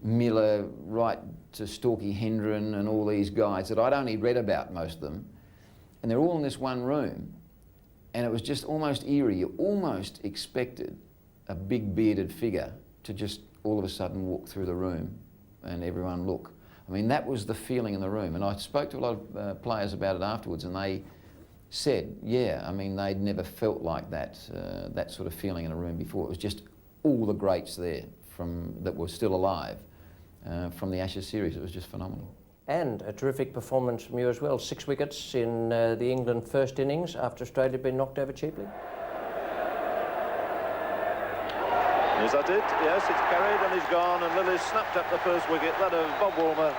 Miller, right to Storky Hendren and all these guys that I'd only read about, most of them, and they're all in this one room, and it was just almost eerie. You almost expected a big bearded figure to just all of a sudden walk through the room and everyone look. I mean, that was the feeling in the room, and I spoke to a lot of players about it afterwards, and they said, yeah, I mean, they'd never felt like that, that sort of feeling in a room before. It was just all the greats there that were still alive from the Ashes series. It was just phenomenal. And a terrific performance from you as well. 6 wickets in the England first innings after Australia had been knocked over cheaply. Is that it? Yes, it's carried and he's gone, and Lillee snapped up the first wicket. That of Bob Woolmer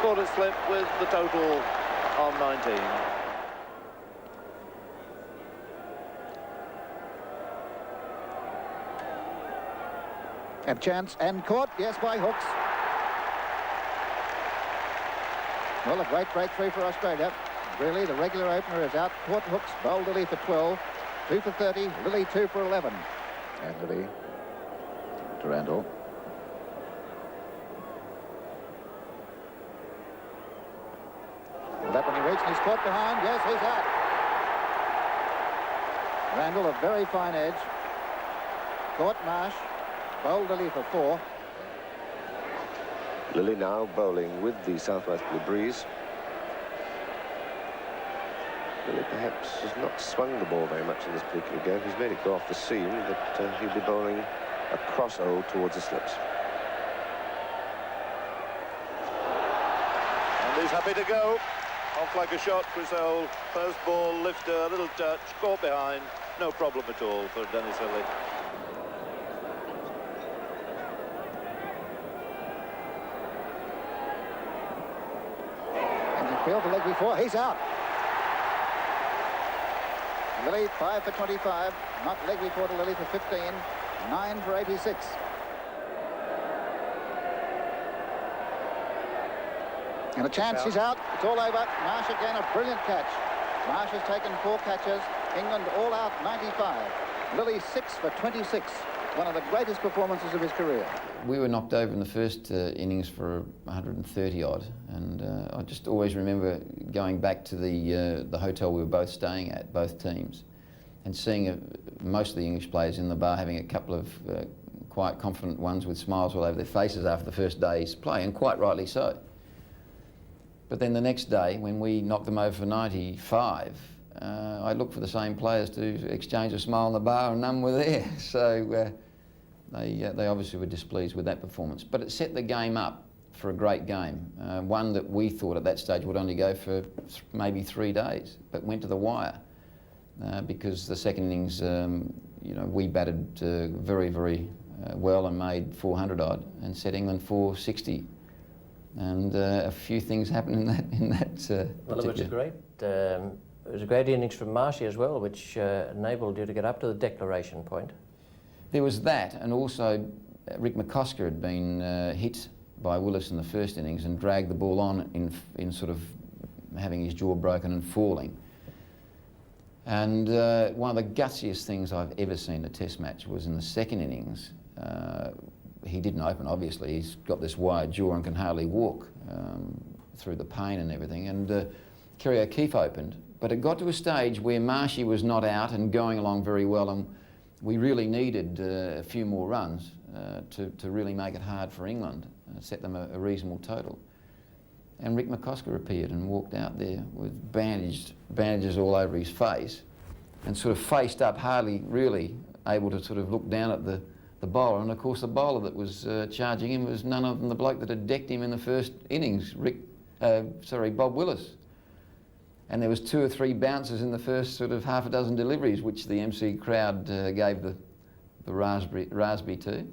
caught it slip with the total on 19. And chance and caught, yes, by hooks. Well, a great breakthrough for Australia. Really, the regular opener is out. Caught hooks, bowled Lillee for 12. 2 for 30, Lillee 2 for 11. And Lillee to Randall. Well, that one he reached and he's caught behind. Yes, he's out. Randall, a very fine edge. Caught Marsh, bowled Lillee for 4. Lillee now bowling with the southwesterly breeze. Lillee perhaps has not swung the ball very much in this particular game. He's made it go off the seam, but he'll be bowling a cross-hole towards the slips. And he's happy to go. Off like a shot, Chrysaor. First ball, lifter, a little touch, caught behind. No problem at all for Dennis Lillee. And he peeled the leg before, he's out. Lillee 5 for 25, not leg before to Lillee for 15, 9 for 86. And a chance, he's out, it's all over. Marsh again, a brilliant catch. Marsh has taken 4 catches, England all out 95. Lillee 6 for 26, one of the greatest performances of his career. We were knocked over in the first innings for 130 odd, and I just always remember going back to the hotel we were both staying at, both teams, and seeing most of the English players in the bar having a couple of quite confident ones with smiles all over their faces after the first day's play, and quite rightly so. But then the next day, when we knocked them over for 95, I looked for the same players to exchange a smile in the bar, and none were there. So they obviously were displeased with that performance. But it set the game up for a great game, one that we thought at that stage would only go for maybe 3 days, but went to the wire because the second innings, you know, we batted very, very well and made 400 odd and set England 460. And a few things happened in that. Well, it was a great innings from Marshy as well, which enabled you to get up to the declaration point. There was that, and also Rick McCosker had been hit by Willis in the first innings and dragged the ball on in sort of having his jaw broken and falling. And one of the gutsiest things I've ever seen a Test match was in the second innings. He didn't open, obviously. He's got this wide jaw and can hardly walk through the pain and everything. And Kerry O'Keefe opened, but it got to a stage where Marshy was not out and going along very well, and we really needed a few more runs to really make it hard for England, set them a reasonable total. And Rick McCosker appeared and walked out there with bandages all over his face and sort of faced up, hardly really able to sort of look down at the bowler. And of course the bowler that was charging him was none other than the bloke that had decked him in the first innings, Bob Willis. And there was 2 or 3 bounces in the first sort of half a dozen deliveries, which the MC crowd gave the raspberry to.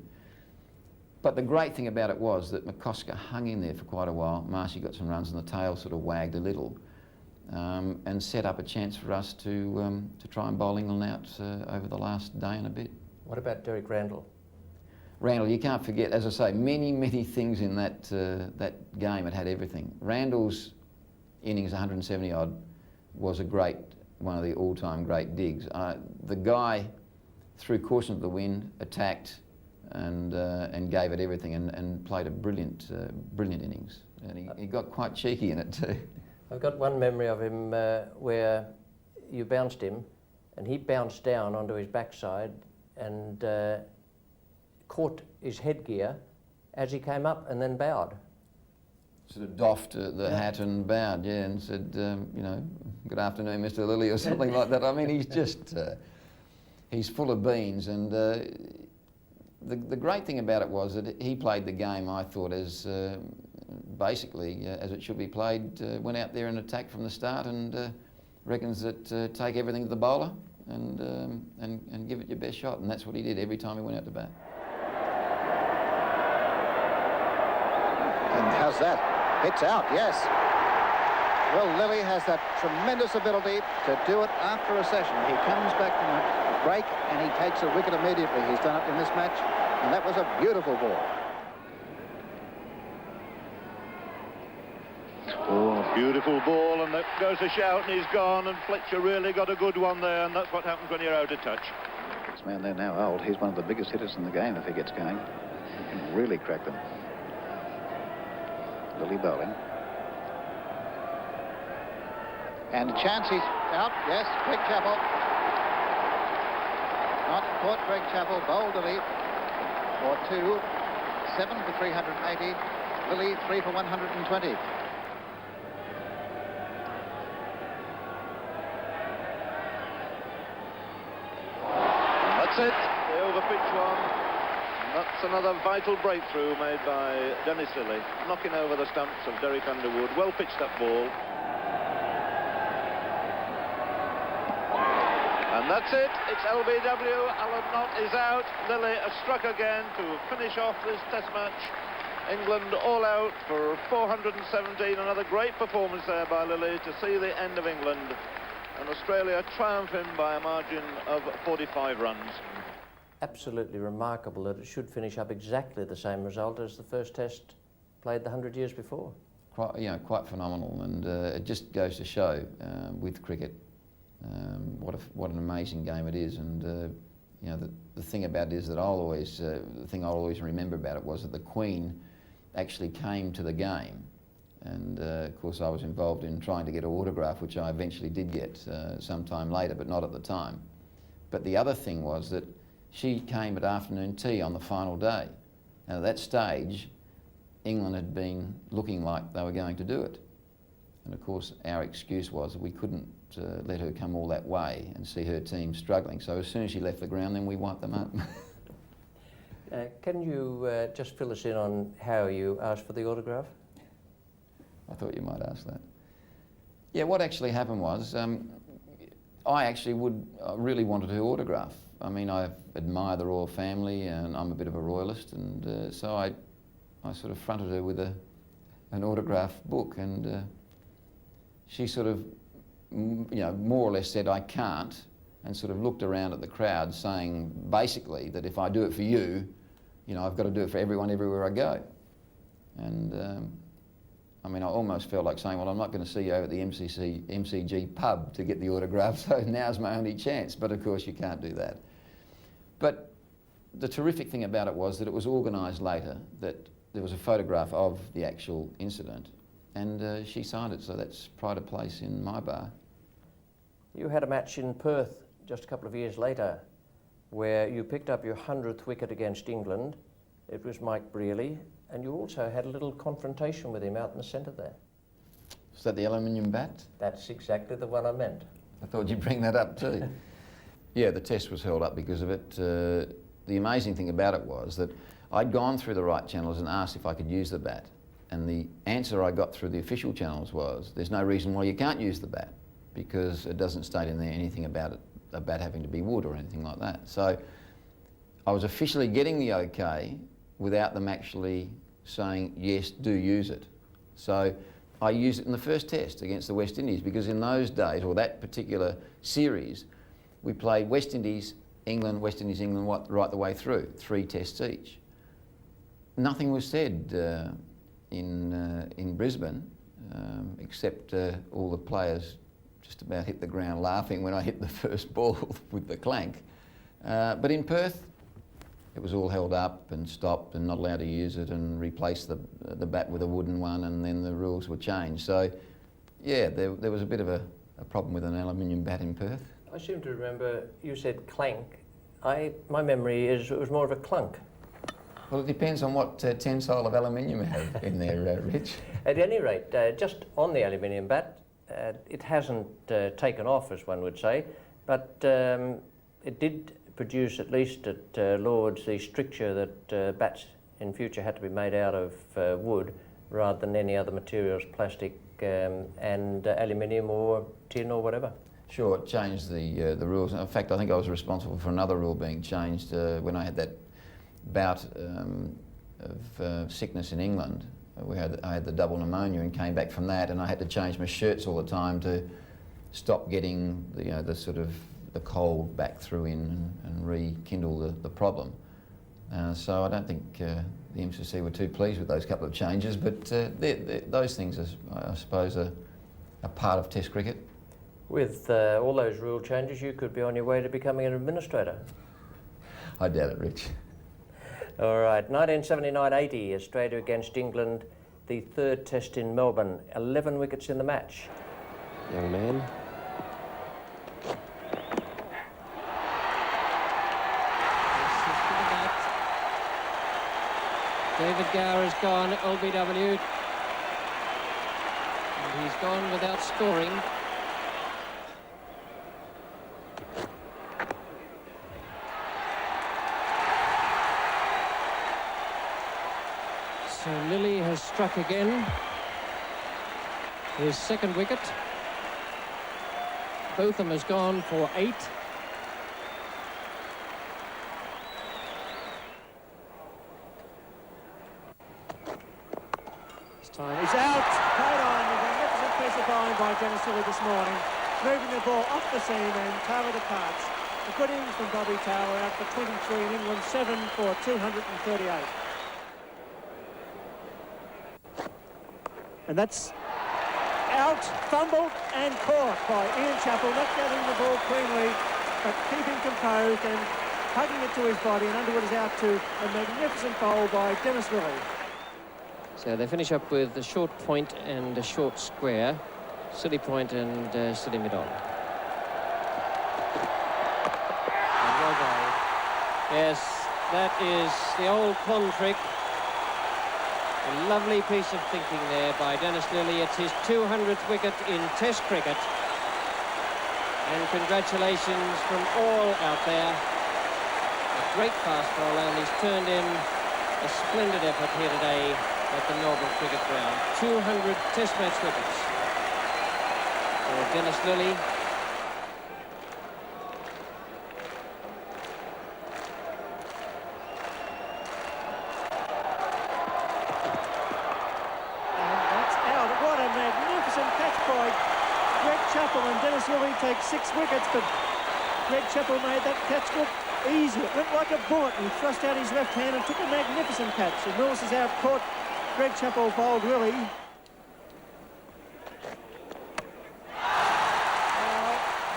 But the great thing about it was that McCosker hung in there for quite a while. Marshy got some runs and the tail sort of wagged a little, and set up a chance for us to try and bowl England out over the last day and a bit. What about Derek Randall? Randall, you can't forget, as I say, many things in that game. It had everything. Randall's innings, 170 odd, was one of the all-time great digs. The guy, through caution of the wind, attacked and gave it everything and played a brilliant innings. And he got quite cheeky in it too. I've got one memory of him where you bounced him and he bounced down onto his backside and caught his headgear as he came up and then bowed. Sort of doffed the hat and bowed, yeah, and said, you know, good afternoon, Mr. Lillee, or something like that. I mean, he's just, he's full of beans. And the great thing about it was that he played the game, I thought, as basically as it should be played. Went out there and attacked from the start, and reckons that take everything to the bowler and give it your best shot. And that's what he did every time he went out to bat. And how's that? It's out, yes. Well, Lillee has that tremendous ability to do it after a session. He comes back from a break and he takes a wicket immediately. He's done it in this match And that was a beautiful ball. Oh, beautiful ball, and that goes a shout, and he's gone, and Fletcher really got a good one there, and that's what happens when you're out of touch. This man there now old, he's one of the biggest hitters in the game if he gets going. He can really crack them. Lillee bowling. And chance he's out, yes, Greg Chappell. Not caught Greg Chappell, bowled Lillee for 2, 7 for 380, Lillee 3 for 120. That's it, the overpitch one. That's another vital breakthrough made by Dennis Lillee, knocking over the stumps of Derek Underwood. Well pitched that ball. And that's it, it's LBW, Alan Knott is out, Lillee has struck again to finish off this test match. England all out for 417, another great performance there by Lillee to see the end of England. And Australia triumphing by a margin of 45 runs. Absolutely remarkable that it should finish up exactly the same result as the first test played the 100 years before. Quite phenomenal, and it just goes to show with cricket what an amazing game it is. And the thing about it is that the thing I'll always remember about it was that the Queen actually came to the game, and of course I was involved in trying to get an autograph, which I eventually did get sometime later, but not at the time. But the other thing was that she came at afternoon tea on the final day. And at that stage, England had been looking like they were going to do it. And of course, our excuse was that we couldn't let her come all that way and see her team struggling. So as soon as she left the ground, then we wiped them up. Can you just fill us in on how you asked for the autograph? I thought you might ask that. Yeah, what actually happened was, I actually really wanted her autograph. I mean, I admire the royal family, and I'm a bit of a royalist, and so I sort of fronted her with an autograph book, and she sort of, more or less said, I can't, and sort of looked around at the crowd saying, basically, that if I do it for you, I've got to do it for everyone everywhere I go. And I mean, I almost felt like saying, well, I'm not going to see you over at the MCG pub to get the autograph, so now's my only chance. But of course, you can't do that. But the terrific thing about it was that it was organised later, that there was a photograph of the actual incident, and she signed it, so that's pride of place in my bar. You had a match in Perth just a couple of years later where you picked up your 100th wicket against England. It was Mike Brearley, and you also had a little confrontation with him out in the centre there. Was that the aluminium bat? That's exactly the one I meant. I thought you'd bring that up too. Yeah, the test was held up because of it. The amazing thing about it was that I'd gone through the right channels and asked if I could use the bat. And the answer I got through the official channels was, there's no reason why you can't use the bat, because it doesn't state in there anything about it, a bat having to be wood or anything like that. So I was officially getting the okay without them actually saying, yes, do use it. So I used it in the first test against the West Indies, because in those days, or that particular series, we played West Indies, England, West Indies, England right the way through, 3 tests each. Nothing was said in Brisbane, except all the players just about hit the ground laughing when I hit the first ball with the clank. But in Perth, it was all held up and stopped and not allowed to use it, and replaced the bat with a wooden one, and then the rules were changed. So, yeah, there was a bit of a problem with an aluminium bat in Perth. I seem to remember you said clank. My memory is it was more of a clunk. Well, it depends on what tensile of aluminium you have in there, Rich. At any rate, just on the aluminium bat, it hasn't taken off, as one would say, but it did produce, at least at Lord's, the stricture that bats in future had to be made out of wood rather than any other materials, plastic and aluminium or tin or whatever. Sure, it changed the rules. In fact, I think I was responsible for another rule being changed when I had that bout of sickness in England. I had the double pneumonia and came back from that, and I had to change my shirts all the time to stop getting the sort of the cold back through in and rekindle the problem. So I don't think the MCC were too pleased with those couple of changes, but those things, I suppose, are part of Test cricket. With all those rule changes, you could be on your way to becoming an administrator. I doubt it, Rich. All right, 1979-80, Australia against England, the third test in Melbourne, 11 wickets in the match. Young man. David Gower has gone, LBW. And he's gone without scoring. So Lillee has struck again. His second wicket. Botham has gone for 8. Time is out, played on, a magnificent piece of bowling by Dennis Lillee this morning, moving the ball off the seam and Taylor departs. A good innings from Bobby Taylor, out for 23 in England, 7 for 238. And that's out, fumbled and caught by Ian Chappell, not getting the ball cleanly, but keeping composed and hugging it to his body, and Underwood is out to a magnificent bowl by Dennis Lillee. So they finish up with a short point and a short square, silly point and silly mid-on. Well bowled. Yes, that is the old con trick. A lovely piece of thinking there by Dennis Lillee. It's his 200th wicket in Test cricket. And congratulations from all out there. A great fast bowler, and he's turned in a splendid effort here today at the Melbourne Cricket Ground. 200 Test match wickets for Dennis Lillee. And that's out. What a magnificent catch by Greg Chappell, and Dennis Lillee takes 6 wickets, but Greg Chappell made that catch look easy. It went like a bullet, and he thrust out his left hand and took a magnificent catch. And Mills is out, caught Greg Chappell bowled Lillee.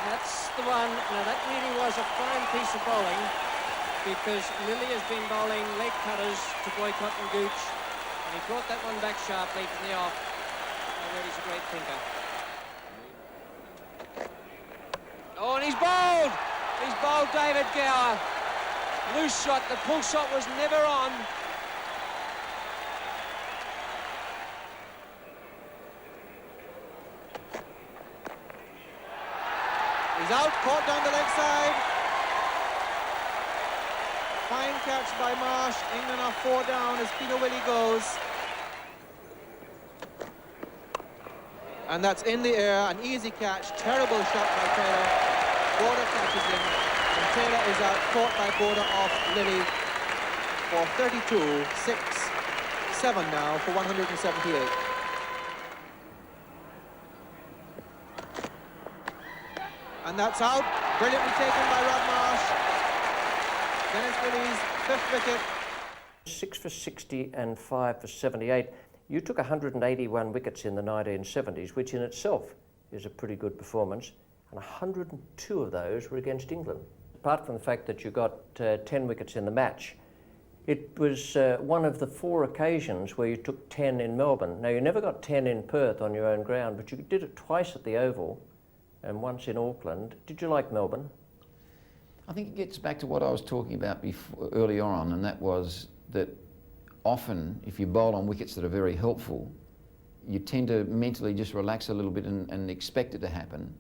That's the one. Now that really was a fine piece of bowling, because Lillee has been bowling leg cutters to Boycott and Gooch, and he brought that one back sharply from the off. Oh, he's a great thinker. Oh, and he's bowled! He's bowled David Gower. Loose shot, the pull shot was never on. He's out, caught down the leg side. Fine catch by Marsh. England are 4 down as Peter Willie goes. And that's in the air, an easy catch. Terrible shot by Taylor. Border catches him, and Taylor is out, caught by Border off Lillee for 32, 6, 7 now for 178. And that's out, brilliantly taken by Rod Marsh. Dennis Lillee's 5th wicket. 6 for 60 and 5 for 78. You took 181 wickets in the 1970s, which in itself is a pretty good performance, and 102 of those were against England. Apart from the fact that you got 10 wickets in the match, it was one of the 4 occasions where you took 10 in Melbourne. Now, you never got 10 in Perth on your own ground, but you did it twice at the Oval and once in Auckland. Did you like Melbourne? I think it gets back to what I was talking about before, earlier on, and that was that often if you bowl on wickets that are very helpful, you tend to mentally just relax a little bit and expect it to happen.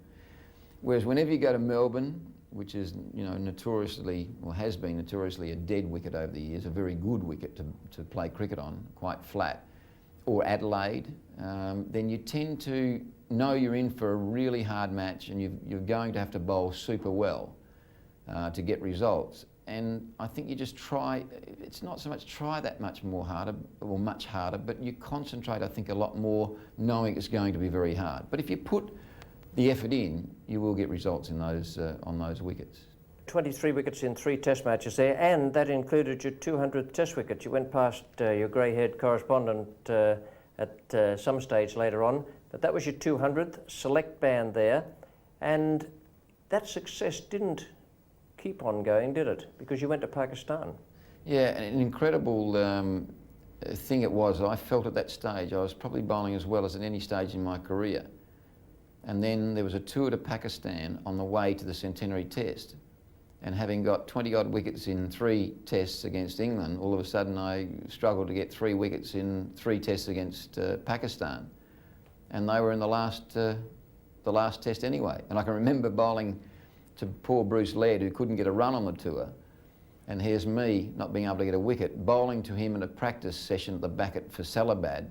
Whereas whenever you go to Melbourne, which is, you know, notoriously, or has been notoriously a dead wicket over the years, a very good wicket to play cricket on, quite flat, or Adelaide, then you tend to know you're in for a really hard match and you're going to have to bowl super well to get results. And I think you just try, it's not so much try that much more harder, or much harder, but you concentrate, I think, a lot more knowing it's going to be very hard. But if you put the effort in, you will get results in those, on those wickets. 23 wickets in 3 test matches there, and that included your 200th test wicket. You went past your grey-haired correspondent at some stage later on, but that was your 200th select band there, and that success didn't keep on going, did it? Because you went to Pakistan. Yeah, an incredible thing it was. I felt at that stage I was probably bowling as well as at any stage in my career. And then there was a tour to Pakistan on the way to the centenary test. And having got 20-odd wickets in 3 tests against England, all of a sudden I struggled to get 3 wickets in 3 tests against Pakistan. And they were in the last test anyway. And I can remember bowling to poor Bruce Laird, who couldn't get a run on the tour. And here's me, not being able to get a wicket, bowling to him in a practice session at the back at Faisalabad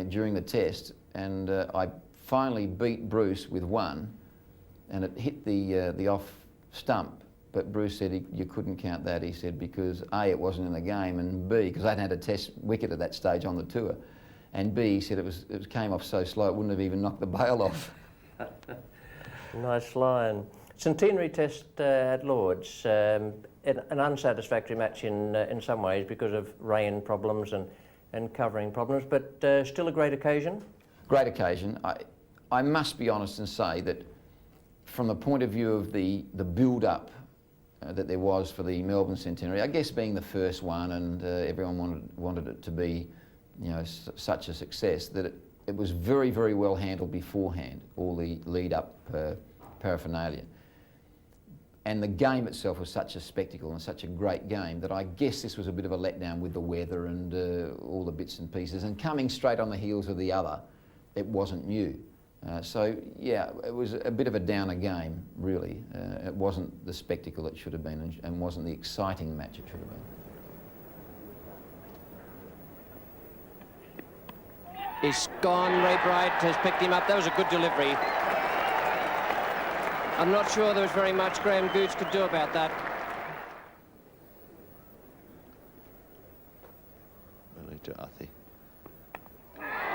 during the test. And I finally beat Bruce with 1, and it hit the off stump. But Bruce said you couldn't count that, he said, because A, it wasn't in the game, and B, because I hadn't had a test wicket at that stage on the tour, and B, he said it came off so slow it wouldn't have even knocked the bail off. Nice line. Centenary test at Lord's, an unsatisfactory match in some ways because of rain problems and covering problems, but still a great occasion? Great occasion. I must be honest and say that from the point of view of the build-up that there was for the Melbourne Centenary, I guess being the first one and everyone wanted it to be, you know, such a success, that it was very, very well handled beforehand, all the lead-up paraphernalia. And the game itself was such a spectacle and such a great game that I guess this was a bit of a letdown with the weather and all the bits and pieces. And coming straight on the heels of the other, it wasn't new. So, yeah, it was a bit of a downer game, really. It wasn't the spectacle it should have been and wasn't the exciting match it should have been. He's gone. Ray Bright has picked him up. That was a good delivery. I'm not sure there was very much Graham Gooch could do about that. Lillee to Athi.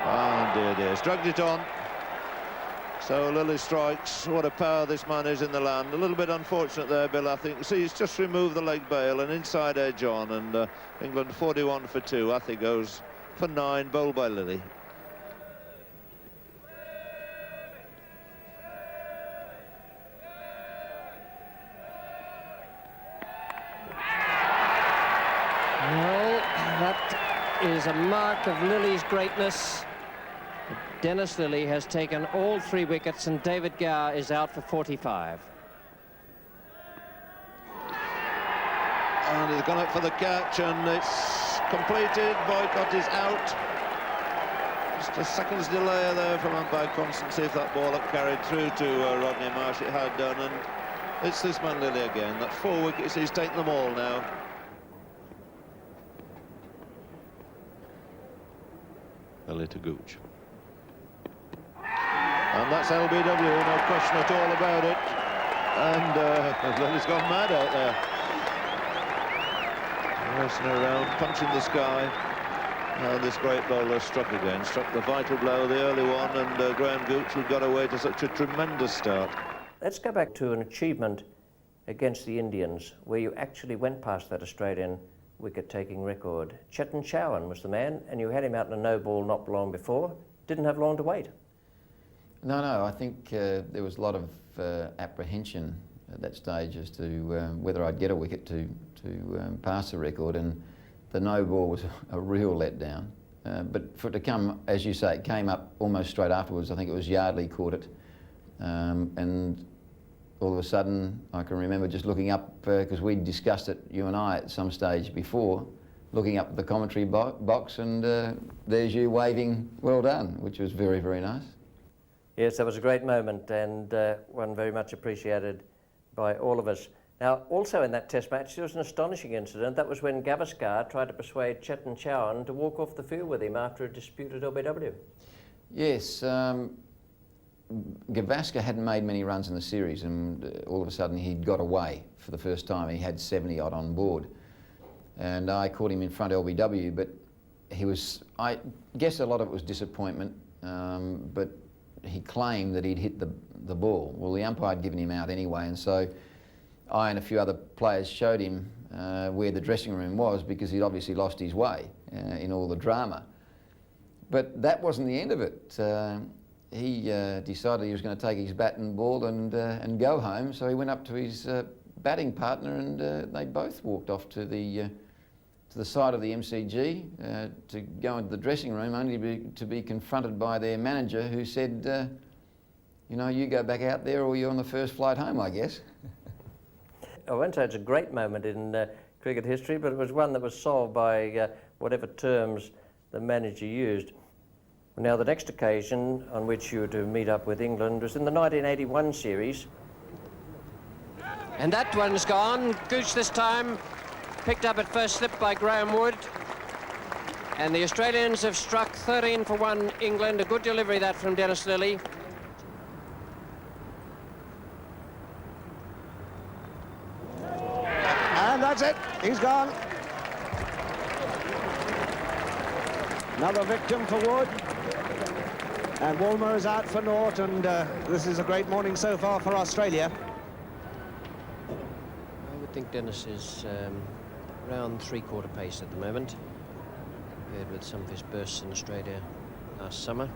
Oh, dear, drugged it on. So Lillee strikes. What a power this man is in the land. A little bit unfortunate there, Bill, I think. See, he's just removed the leg bail and inside edge on, and England 41 for 2. Athi goes for 9, bowled by Lillee. Well, that is a mark of Lillee's greatness. Dennis Lillee has taken all 3 wickets, and David Gower is out for 45. And he's gone up for the catch, and it's completed. Boycott is out. Just a second's delay there from umpire Constant, see if that ball had carried through to Rodney Marsh. It had done, and it's this man Lillee again. That's 4 wickets, he's taken them all now. Lillee to Gooch. And that's LBW, no question at all about it. And Lillee's gone mad out there. Racing around, punching the sky. And this great bowler struck again, struck the vital blow, the early one, and Graham Gooch, who got away to such a tremendous start. Let's go back to an achievement against the Indians, where you actually went past that Australian wicket-taking record. Chetan Chauhan was the man, and you had him out in a no-ball not long before. Didn't have long to wait. No, I think there was a lot of apprehension at that stage as to whether I'd get a wicket to pass the record, and the no ball was a real letdown. But for it to come, as you say, it came up almost straight afterwards. I think it was Yardley caught it, and all of a sudden I can remember just looking up, because we'd discussed it, you and I, at some stage before, looking up at the commentary box, and there's you waving well done, which was very, very nice. Yes, that was a great moment, and one very much appreciated by all of us. Now, also in that test match, there was an astonishing incident. That was when Gavaskar tried to persuade Chetan Chauhan to walk off the field with him after a disputed LBW. Yes, Gavaskar hadn't made many runs in the series, and all of a sudden he'd got away for the first time. He had 70-odd on board. And I caught him in front LBW, but he was, I guess a lot of it was disappointment, but he claimed that he'd hit the ball. Well, the umpire had given him out anyway, and so I and a few other players showed him where the dressing room was, because he'd obviously lost his way in all the drama. But that wasn't the end of it. He decided he was going to take his bat and ball and go home, so he went up to his batting partner, and they both walked off to the side of the MCG to go into the dressing room, only to be confronted by their manager, who said, you know, you go back out there or you're on the first flight home, I guess. I won't say it's a great moment in cricket history, but it was one that was solved by whatever terms the manager used. Now, the next occasion on which you were to meet up with England was in the 1981 series. And that one's gone. Gooch this time, picked up at first slip by Graham Wood. And the Australians have struck 13 for 1 England. A good delivery that from Dennis Lillee. And that's it. He's gone. Another victim for Wood. And Woolmer is out for naught, and this is a great morning so far for Australia. I would think Dennis is around three-quarter pace at the moment, compared with some of his bursts in Australia last summer.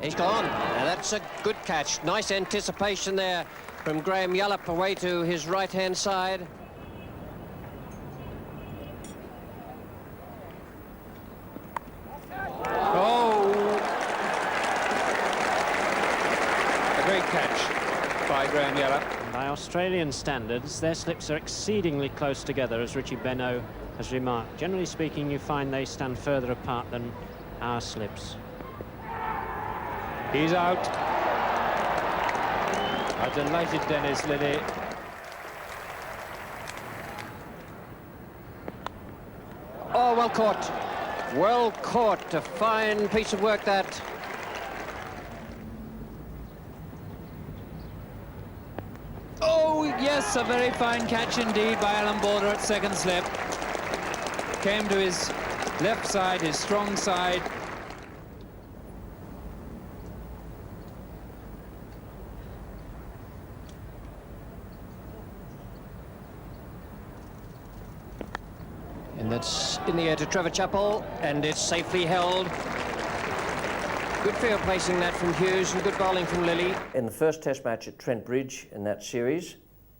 He's gone. Now that's a good catch. Nice anticipation there from Graham Yallop away to his right-hand side. By Australian standards, their slips are exceedingly close together, as Richie Benaud has remarked. Generally speaking, you find they stand further apart than our slips. He's out. A delighted Dennis Lillee. Oh, well caught. Well caught. A fine piece of work that. Oh, yes, a very fine catch indeed by Alan Border at second slip. Came to his left side, his strong side. And that's in the air to Trevor Chappell, and it's safely held. Good field placing that from Hughes, and good bowling from Lillee. In the first test match at Trent Bridge in that series,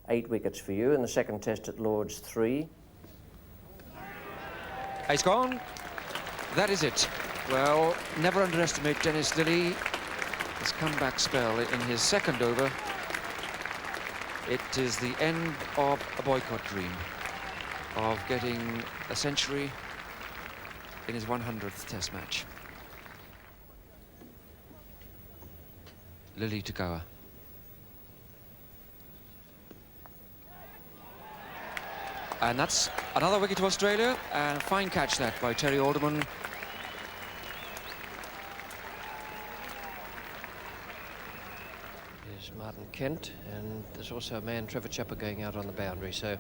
8 wickets for you. In the second test at Lord's, 3. He's gone. That is it. Well, never underestimate Dennis Lillee. His comeback spell in his second over. It is the end of a boycott dream, of getting a century in his 100th test match. Lillee to Goa. And that's another wicket to Australia, and a fine catch that by Terry Alderman. There's Martin Kent, and there's also a man, Trevor Chappell, going out on the boundary. So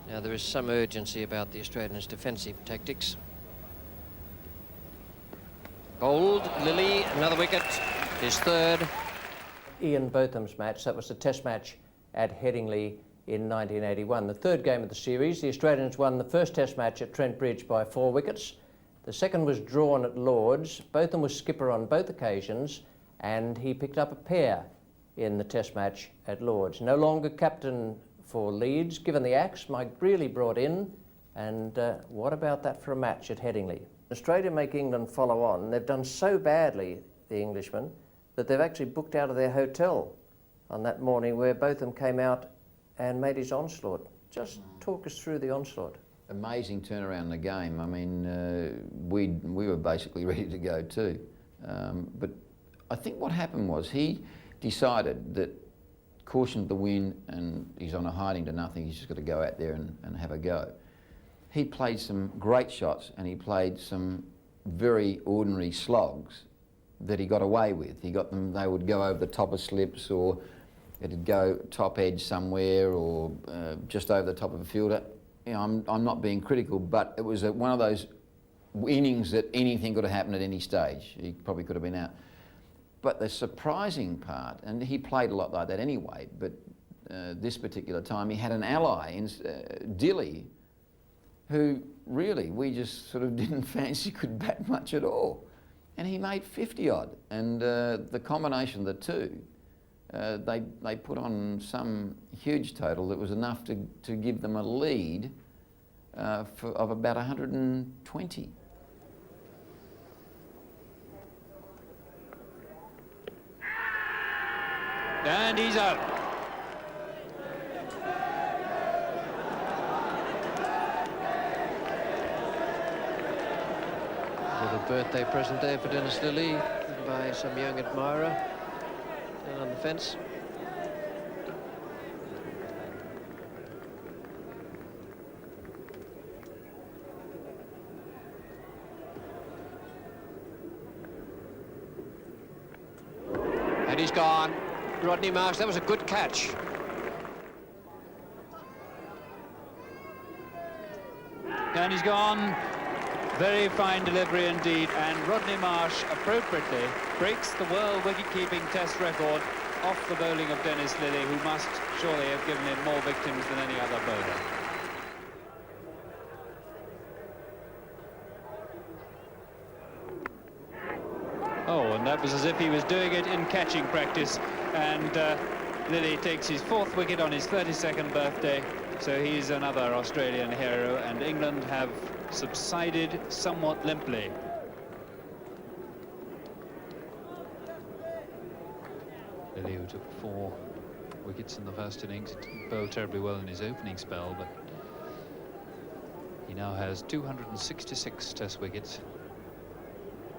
now there is some urgency about the Australians' defensive tactics. Bowled, Lillee, another wicket, his third. Ian Botham's match, that was the test match at Headingley in 1981. The third game of the series, the Australians won the first test match at Trent Bridge by 4 wickets. The second was drawn at Lord's. Botham was skipper on both occasions, and he picked up a pair in the test match at Lord's. No longer captain for Leeds, given the axe, Mike Greeley brought in, and what about that for a match at Headingley? Australia make England follow on. They've done so badly, the Englishmen, that they've actually booked out of their hotel on that morning where Botham came out and made his onslaught. Just talk us through the onslaught. Amazing turnaround in the game. I mean, we were basically ready to go too. But I think what happened was he decided that cautioned the wind and he's on a hiding to nothing, he's just got to go out there and have a go. He played some great shots and he played some very ordinary slogs that he got away with. He got them, they would go over the top of slips, or it'd go top edge somewhere, or just over the top of a fielder. You know, I'm not being critical, but it was one of those innings that anything could have happened at any stage. He probably could have been out. But the surprising part, and he played a lot like that anyway, but this particular time he had an ally in Lillee, who really we just sort of didn't fancy could bat much at all. And he made 50 odd, and the combination of the two, they put on some huge total that was enough to give them a lead of about 120. And he's out. Little birthday present there for Dennis Lillee, given by some young admirer down on the fence. And he's gone. Rodney Marsh, that was a good catch. And he's gone. Very fine delivery indeed, and Rodney Marsh appropriately breaks the world wicket-keeping test record off the bowling of Dennis Lillee, who must surely have given him more victims than any other bowler. Oh, and that was as if he was doing it in catching practice, and Lillee takes his 4th wicket on his 32nd birthday, so he's another Australian hero, and England have subsided somewhat limply. Lillee, who took 4 wickets in the first innings, bowled terribly well in his opening spell, but he now has 266 test wickets,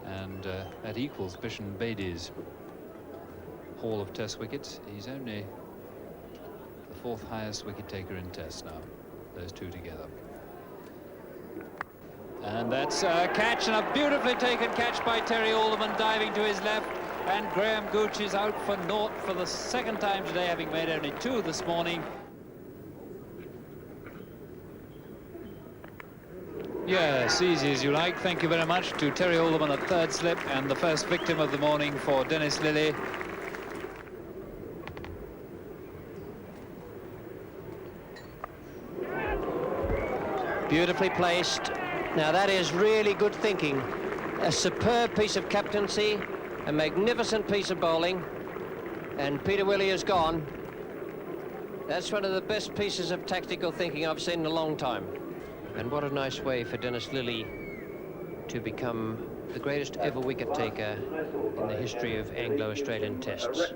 and that equals Bishan Bedi's haul of test wickets. He's only the 4th highest wicket taker in tests now, those two together. And that's a catch, and a beautifully taken catch by Terry Alderman, diving to his left, and Graham Gooch is out for naught for the 2nd time today, having made only 2 this morning. Yes, easy as you like. Thank you very much to Terry Alderman at 3rd slip, and the first victim of the morning for Dennis Lillee. Beautifully placed. Now that is really good thinking. A superb piece of captaincy, a magnificent piece of bowling, and Peter Willey is gone. That's one of the best pieces of tactical thinking I've seen in a long time. And what a nice way for Dennis Lillee to become the greatest ever wicket taker in the history of Anglo-Australian tests.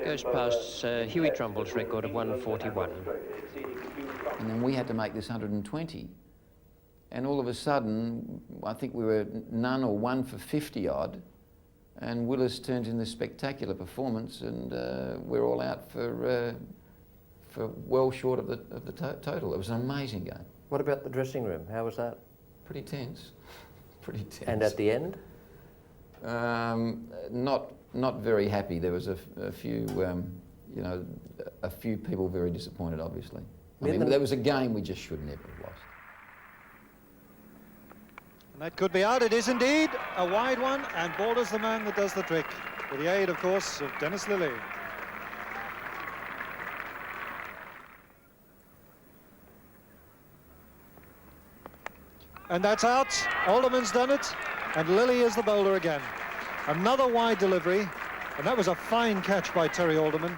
Goes past Huey Trumble's record of 141. And then we had to make this 120. And all of a sudden, I think we were none or 1 for 50 odd, and Willis turns in this spectacular performance, and we're all out for well short of the total. It was an amazing game. What about the dressing room? How was that? Pretty tense. Pretty tense. And at the end? Not very happy. There was a few, you know, a few people very disappointed, obviously. I mean, there was a game we just should never have lost. And that could be out. It is indeed a wide one, and Balder's the man that does the trick, with the aid, of course, of Dennis Lillee. And that's out. Alderman's done it, and Lillee is the bowler again. Another wide delivery, and that was a fine catch by Terry Alderman.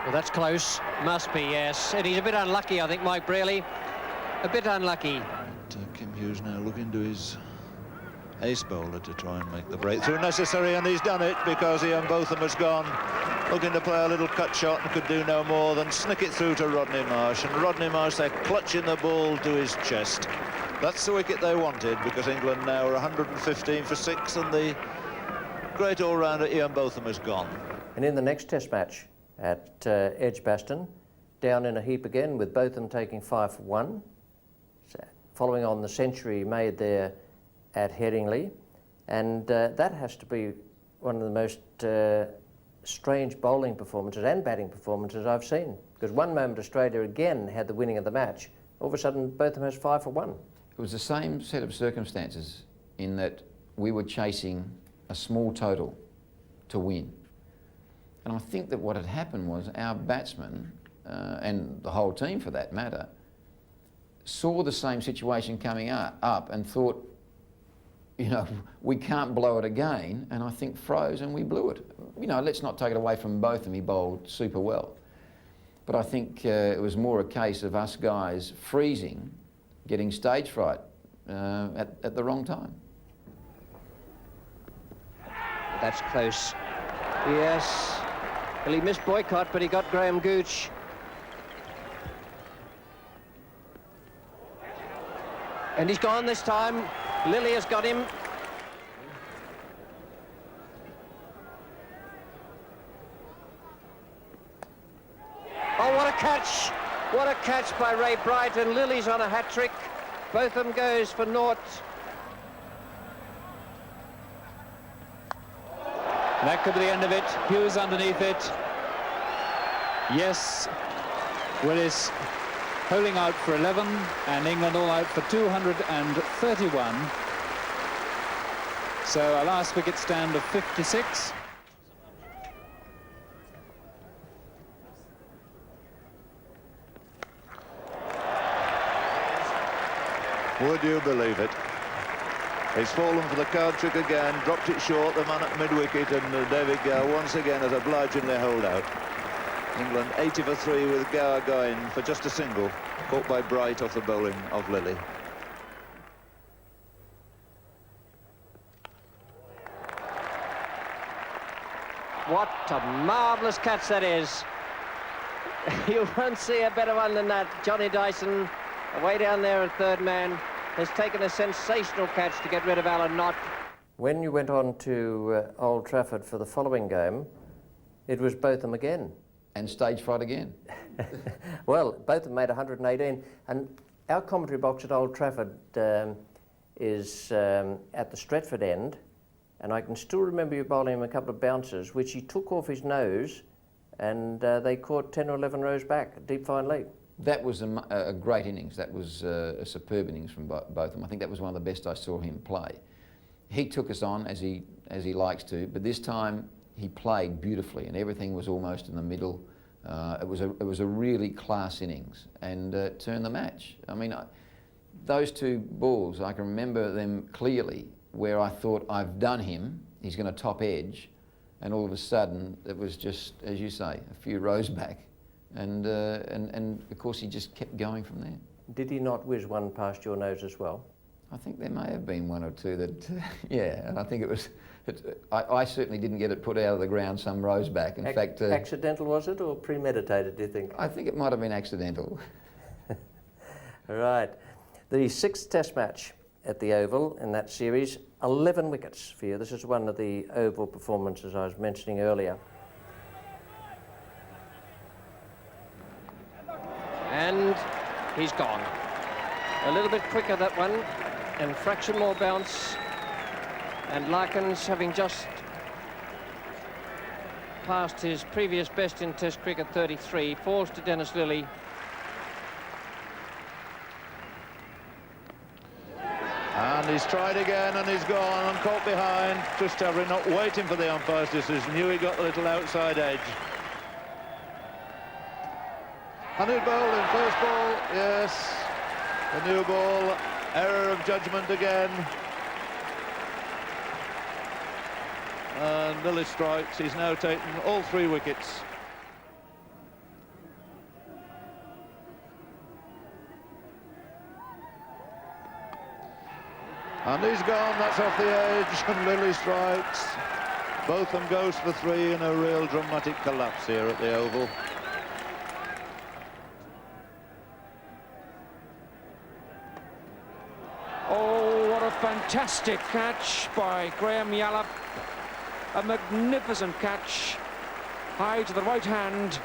Well, that's close. Must be, yes. And he's a bit unlucky, I think, Mike Brearley. A bit unlucky. Kim Hughes now looking to his ace bowler to try and make the breakthrough necessary, and he's done it because Ian Botham has gone looking to play a little cut shot and could do no more than snick it through to Rodney Marsh, and Rodney Marsh, they're clutching the ball to his chest. That's the wicket they wanted, because England now are 115 for 6, and the great all-rounder Ian Botham has gone. And in the next test match at Edgbaston, down in a heap again, with Botham taking 5 for 1, following on the century made there at Headingley, and that has to be one of the most strange bowling performances and batting performances I've seen, because one moment Australia again had the winning of the match. All of a sudden Botham has 5 for 1. It was the same set of circumstances in that we were chasing a small total to win. And I think that what had happened was our batsmen, and the whole team for that matter, saw the same situation coming up and thought, you know, we can't blow it again, and I think froze and we blew it. You know, let's not take it away from Botham, he bowled super well. But I think it was more a case of us guys freezing, getting stage fright at the wrong time. That's close. Yes. Well, he missed Boycott, but he got Graham Gooch. And he's gone this time. Lillee has got him. Oh, what a catch! What a catch by Ray Bright, and Lillee's on a hat-trick. Botham goes for naught. That could be the end of it. Hughes underneath it. Yes, Willis holding out for 11, and England all out for 231. So a last wicket stand of 56. Would you believe it? He's fallen for the card trick again, dropped it short, the man at mid-wicket, and David Gower once again has obligingly held out. England 80 for 3 with Gower going for just a single, caught by Bright off the bowling of Lillee. What a marvellous catch that is. You won't see a better one than that. Johnny Dyson, way down there at third man, has taken a sensational catch to get rid of Alan Knott. When you went on to Old Trafford for the following game, it was Botham again. And stage fright again. Well, Botham made 118, and our commentary box at Old Trafford is at the Stretford end, and I can still remember you bowling him a couple of bouncers, which he took off his nose, and they caught 10 or 11 rows back, a deep fine leg. That was a great innings. That was a superb innings from Botham. I think that was one of the best I saw him play. He took us on as he likes to, but this time he played beautifully, and everything was almost in the middle. It was a really class innings, and turned the match. I mean, those two balls, I can remember them clearly, where I thought, I've done him. He's going to top edge, and all of a sudden it was just, as you say, a few rows back. And of course he just kept going from there. Did he not whiz one past your nose as well? I think there may have been one or two that, yeah, and I think it was, I certainly didn't get it put out of the ground some rows back. In fact... accidental was it, or premeditated, do you think? I think it might have been accidental. Right. The sixth test match at the Oval in that series, 11 wickets for you. This is one of the Oval performances I was mentioning earlier. And he's gone. A little bit quicker, that one, and fraction more bounce. And Larkins, having just passed his previous best in Test cricket, 33, falls to Dennis Lillee. And he's tried again, and he's gone and caught behind. Chris Tavery not waiting for the umpire's decision, knew he got the little outside edge. And he's bowling, first ball, yes. The new ball, error of judgment again. And Lillee strikes, he's now taken all 3 wickets. And he's gone, that's off the edge, and Lillee strikes. Botham goes for 3 in a real dramatic collapse here at the Oval. Oh, what a fantastic catch by Graham Yallop. A magnificent catch. High to the right hand.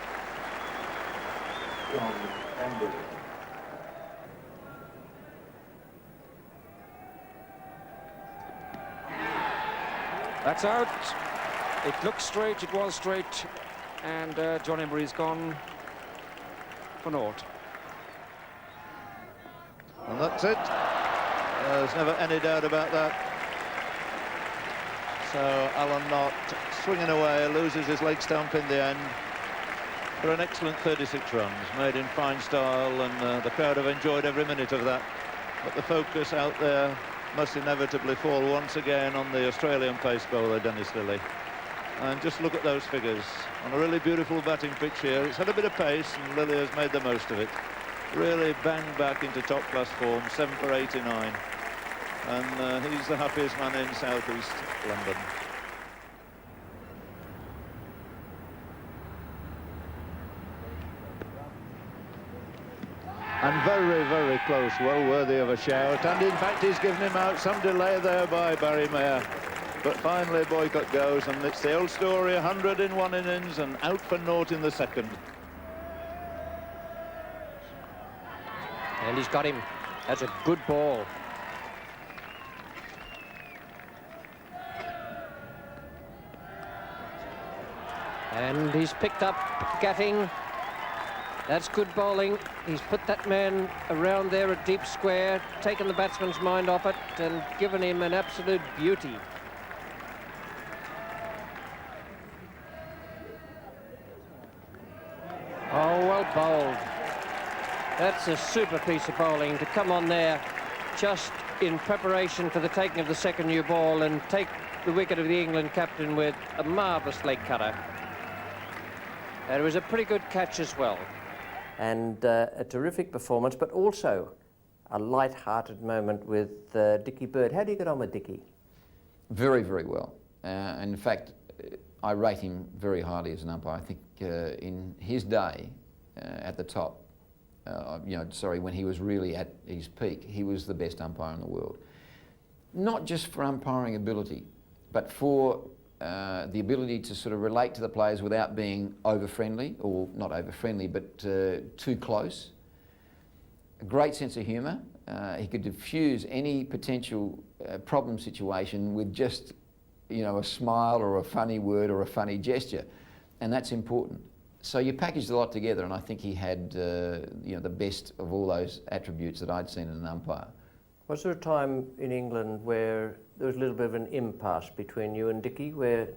That's out. It looked straight, it was straight, and John Emery's gone for naught. And that's it. There's never any doubt about that. So Alan Knott swinging away, loses his leg stump in the end for an excellent 36 runs, made in fine style, and the crowd have enjoyed every minute of that. But the focus out there must inevitably fall once again on the Australian pace bowler, Dennis Lillee. And just look at those figures on a really beautiful batting pitch here. It's had a bit of pace, and Lillee has made the most of it. Really banged back into top-class form, 7 for 89. And he's the happiest man in southeast London. And very, very close, well worthy of a shout. And in fact, he's given him out. Some delay there by Barry Mayer. But finally, Boycott goes, and it's the old story, 100 in one innings and out for naught in the second. And he's got him. That's a good ball. And he's picked up Gatting. That's good bowling. He's put that man around there at deep square, taken the batsman's mind off it, and given him an absolute beauty. Oh, well bowled. That's a super piece of bowling to come on there just in preparation for the taking of the second new ball and take the wicket of the England captain with a marvellous leg cutter. And it was a pretty good catch as well. And a terrific performance, but also a light-hearted moment with Dickie Bird. How do you get on with Dickie? Very, very well. In fact, I rate him very highly as an umpire. I think in his day, at the top, when he was really at his peak, he was the best umpire in the world. Not just for umpiring ability, but for the ability to sort of relate to the players without being over-friendly, or not over-friendly, but too close. A great sense of humour. He could diffuse any potential problem situation with just, a smile or a funny word or a funny gesture, and that's important. So you packaged a lot together, and I think he had, the best of all those attributes that I'd seen in an umpire. Was there a time in England where there was a little bit of an impasse between you and Dickie, where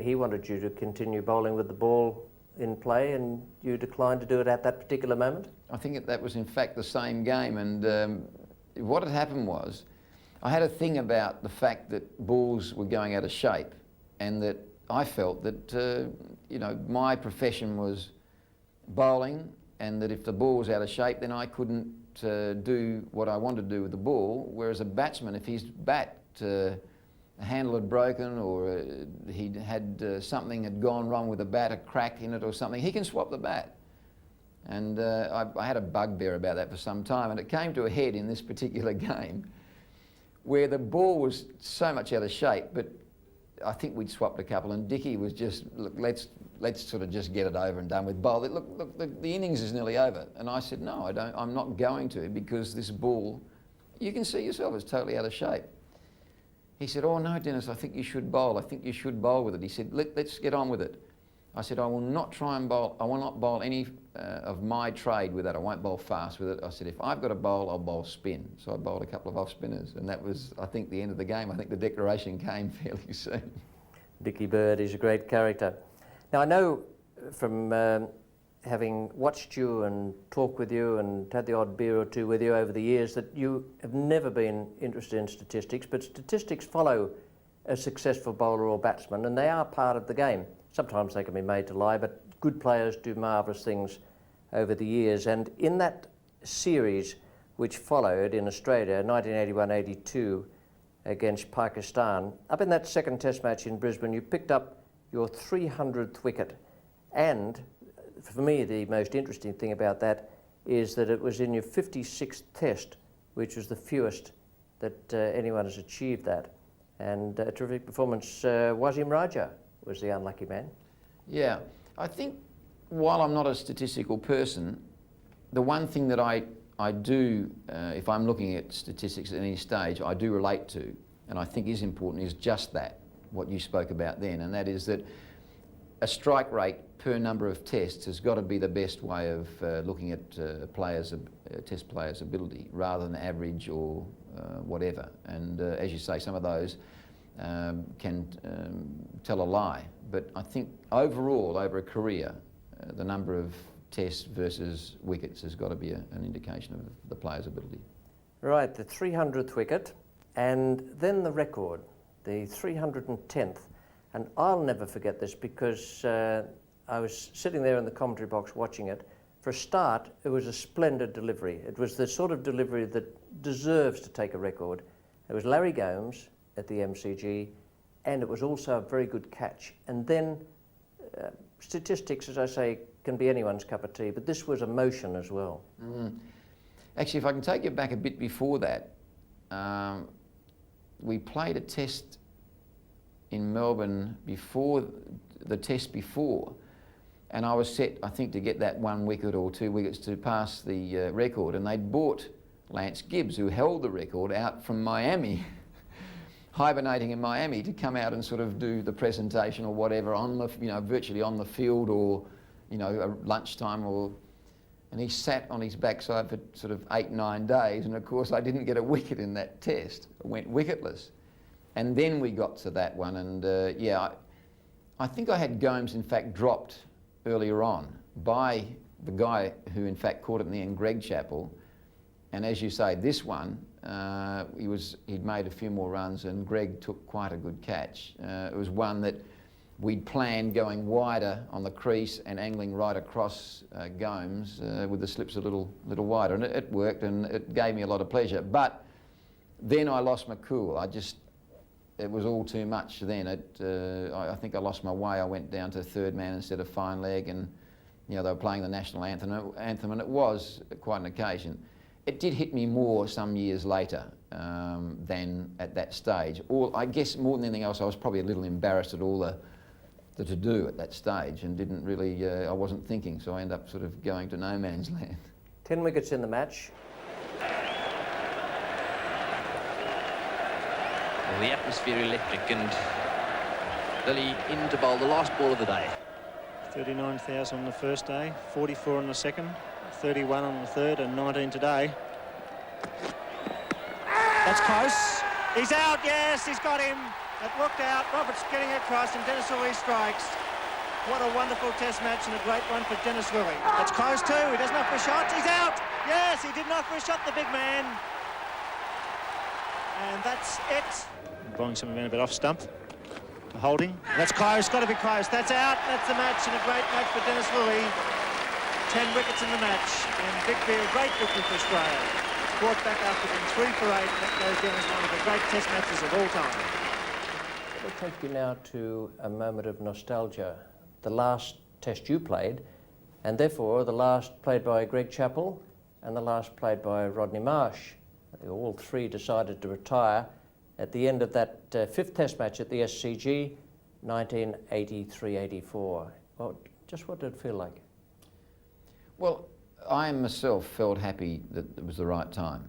he wanted you to continue bowling with the ball in play and you declined to do it at that particular moment? I think that was in fact the same game, and what had happened was I had a thing about the fact that balls were going out of shape, and that I felt that my profession was bowling, and that if the ball was out of shape, then I couldn't do what I wanted to do with the ball. Whereas a batsman, if his bat handle had broken, or he'd had something had gone wrong with the bat, a crack in it or something, he can swap the bat. And I had a bugbear about that for some time, and it came to a head in this particular game where the ball was so much out of shape, but I think we'd swapped a couple, and Dickie was just, look, let's sort of just get it over and done with. Bowl. Look, the innings is nearly over. And I said, no, I'm not going to, because this ball, you can see yourself, it's totally out of shape. He said, oh no, Dennis, I think you should bowl. I think you should bowl with it. He said, let's get on with it. I said, I will not try and bowl. I will not bowl any of my trade with that. I won't bowl fast with it. I said, if I've got to bowl, I'll bowl spin. So I bowled a couple of off spinners, and that was, I think, the end of the game. I think the declaration came fairly soon. Dickie Bird is a great character. Now, I know from having watched you and talked with you and had the odd beer or two with you over the years that you have never been interested in statistics, but statistics follow a successful bowler or batsman, and they are part of the game. Sometimes they can be made to lie, but good players do marvellous things over the years. And in that series which followed in Australia, 1981-82 against Pakistan, up in that second test match in Brisbane, you picked up your 300th wicket. And for me, the most interesting thing about that is that it was in your 56th test, which was the fewest that anyone has achieved that. And a terrific performance. Wasim Raja was the unlucky man. Yeah, I think while I'm not a statistical person, the one thing that I do, if I'm looking at statistics at any stage, I do relate to, and I think is important, is just that, what you spoke about then, and that is that a strike rate per number of tests has got to be the best way of looking at test players' ability, rather than average or whatever. And as you say, some of those can tell a lie. But I think overall, over a career, the number of tests versus wickets has got to be an indication of the player's ability. Right, the 300th wicket, and then the record, the 310th. And I'll never forget this because I was sitting there in the commentary box watching it. For a start, it was a splendid delivery. It was the sort of delivery that deserves to take a record. It was Larry Gomes at the MCG, and it was also a very good catch. And then statistics, as I say, can be anyone's cup of tea, but this was emotion as well. Actually, if I can take you back a bit before that, we played a test in Melbourne before the test before, and I was set, I think, to get that 1 wicket or 2 wickets to pass the record, and they'd bought Lance Gibbs, who held the record, out from Miami, hibernating in Miami, to come out and sort of do the presentation or whatever on the, virtually on the field, or, lunchtime, and he sat on his backside for sort of 8-9 days, and of course I didn't get a wicket in that test. I went wicketless. And then we got to that one, and I think I had Gomes in fact dropped earlier on by the guy who in fact caught it in the end, Greg Chappell. And as you say, this one, he'd made a few more runs, and Greg took quite a good catch. It was one that we'd planned going wider on the crease and angling right across Gomes with the slips a little wider, and it worked, and it gave me a lot of pleasure. But then I lost my cool. It was all too much then. I think I lost my way. I went down to third man instead of fine leg, and they were playing the national anthem, and it was quite an occasion. It did hit me more some years later than at that stage. Or I guess more than anything else, I was probably a little embarrassed at all the to-do at that stage, and didn't really, I wasn't thinking, so I ended up sort of going to no man's land. 10 wickets in the match. Well, the atmosphere electric, and Lillee in to bowl the last ball of the day. 39,000 on the first day, 44 on the second, 31 on the third, and 19 today. That's close. He's out, yes, he's got him. It looked out. Roberts getting across, and Dennis Lillee strikes. What a wonderful test match, and a great one for Dennis Lillee. That's close too. He doesn't offer a shot. He's out. Yes, he didn't offer a shot, the big man. And that's it. Blowing some men a bit off stump. To Holding. That's close. Got to be close. That's out. That's the match, and a great match for Dennis Lillee. 10 wickets in the match, and Big Bear, great victory for Australia. Brought back after being 3 for 8, and that goes down as one of the great test matches of all time. We'll take you now to a moment of nostalgia. The last test you played, and therefore the last played by Greg Chappell and the last played by Rodney Marsh. All three decided to retire at the end of that 5th test match at the SCG, 1983-84. Well, just what did it feel like? Well, I myself felt happy that it was the right time.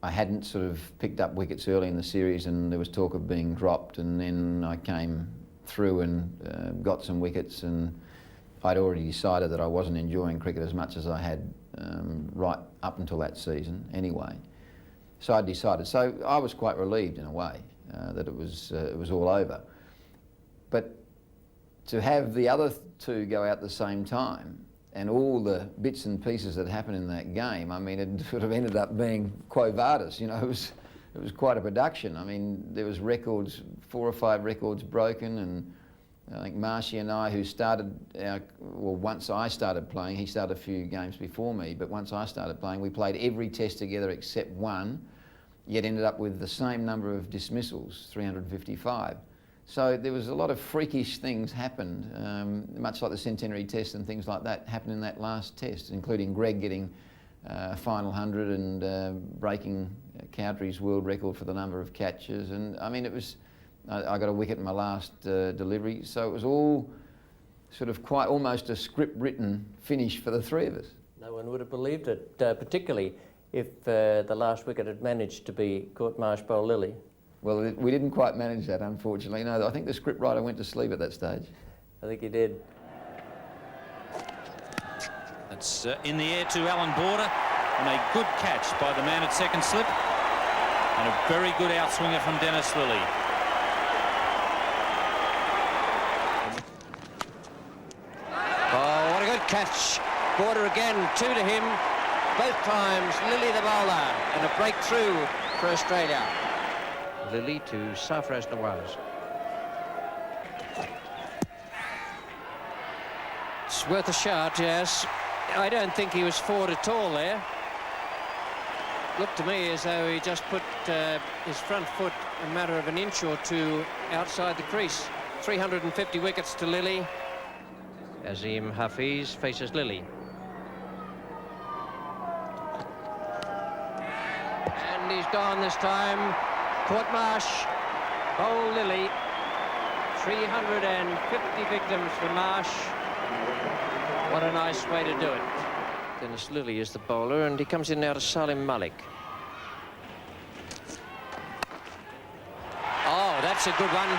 I hadn't sort of picked up wickets early in the series, and there was talk of being dropped, and then I came through and got some wickets, and I'd already decided that I wasn't enjoying cricket as much as I had right up until that season anyway. So I decided. So I was quite relieved in a way that it was all over. But to have the other two go out at the same time, and all the bits and pieces that happened in that game, I mean, it sort of ended up being quo vadis, it was quite a production. I mean, there was records, 4 or 5 records broken, and I think Marshy and I, who started, once I started playing, he started a few games before me, but once I started playing, we played every test together except one, yet ended up with the same number of dismissals, 355. So there was a lot of freakish things happened, much like the centenary test and things like that happened in that last test, including Greg getting a final 100 and breaking Cowdrey's world record for the number of catches. And I mean, it was, I got a wicket in my last delivery, so it was all sort of quite almost a script-written finish for the three of us. No one would have believed it, particularly if the last wicket had managed to be Court Marsh bowl Lillee. Well, we didn't quite manage that, unfortunately. No, I think the scriptwriter went to sleep at that stage. I think he did. It's in the air to Alan Border. and a good catch by the man at second slip, and a very good outswinger from Dennis Lillee. Oh, what a good catch. Border again, 2 to him. Both times, Lillee the bowler, and a breakthrough for Australia. Lillee to Sarfraz Nawaz. It's worth a shot, yes. I don't think he was forward at all there. Looked to me as though he just put his front foot a matter of an inch or two outside the crease. 350 wickets to Lillee. Azim Hafiz faces Lillee. And he's gone this time. Caught Marsh. Bowl Lillee. 350 victims for Marsh. What a nice way to do it. Dennis Lillee is the bowler, and he comes in now to Salim Malik. Oh, that's a good one.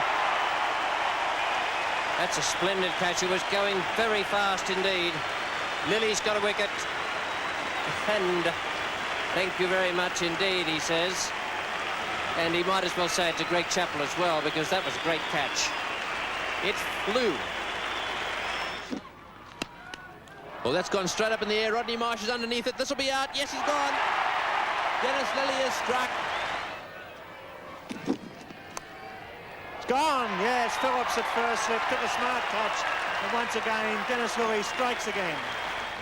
That's a splendid catch. It was going very fast indeed. Lillee's got a wicket. And thank you very much indeed, he says. And he might as well say it to Greg Chappell as well, because that was a great catch. It flew. Well, that's gone straight up in the air. Rodney Marsh is underneath it. This will be out. Yes, he's gone. Dennis Lillee is struck. It's gone. Yes, Phillips at first slip took a smart touch. And once again, Dennis Lillee strikes again.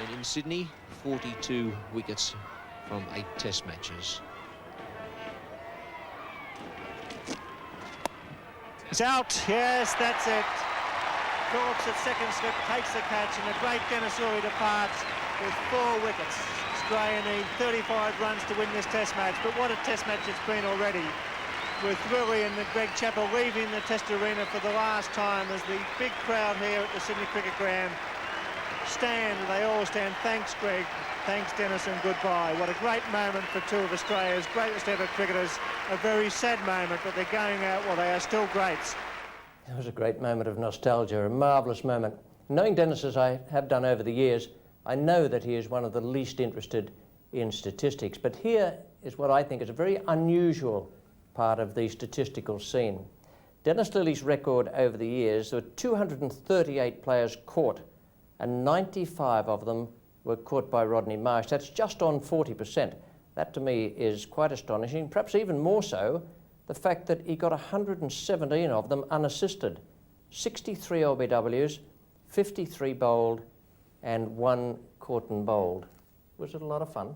And in Sydney, 42 wickets from 8 test matches. It's out. Yes, that's it. Phillips at second slip takes the catch, and the great Dennis Lillee departs with 4 wickets. Australia need 35 runs to win this test match, but what a test match it's been already, with Lillee and the Greg Chappell leaving the test arena for the last time as the big crowd here at the Sydney Cricket Ground stand. They all stand. Thanks, Greg. Thanks, Dennis, and goodbye. What a great moment for 2 of Australia's greatest ever cricketers. A very sad moment, but they're going out while they are still greats. It was a great moment of nostalgia, a marvellous moment. Knowing Dennis as I have done over the years, I know that he is one of the least interested in statistics, but here is what I think is a very unusual part of the statistical scene. Dennis Lillee's record over the years, there were 238 players caught, and 95 of them were caught by Rodney Marsh. That's just on 40%. That to me is quite astonishing, perhaps even more so the fact that he got 117 of them unassisted. 63 LBWs, 53 bowled, and 1 caught and bowled. Was it a lot of fun?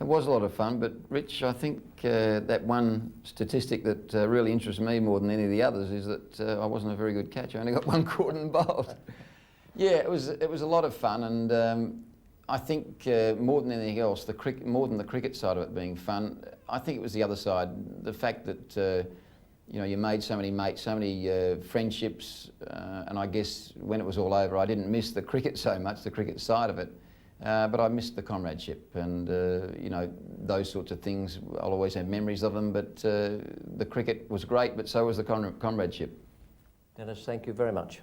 It was a lot of fun, but Rich, I think that one statistic that really interests me more than any of the others is that I wasn't a very good catcher. I only got 1 caught and bowled. Yeah, it was a lot of fun, and I think more than anything else, more than the cricket side of it being fun, I think it was the other side. The fact that you know, you made so many mates, so many friendships, and I guess when it was all over, I didn't miss the cricket so much, the cricket side of it, but I missed the comradeship, and you know, those sorts of things. I'll always have memories of them, but the cricket was great, but so was the comradeship. Dennis, thank you very much.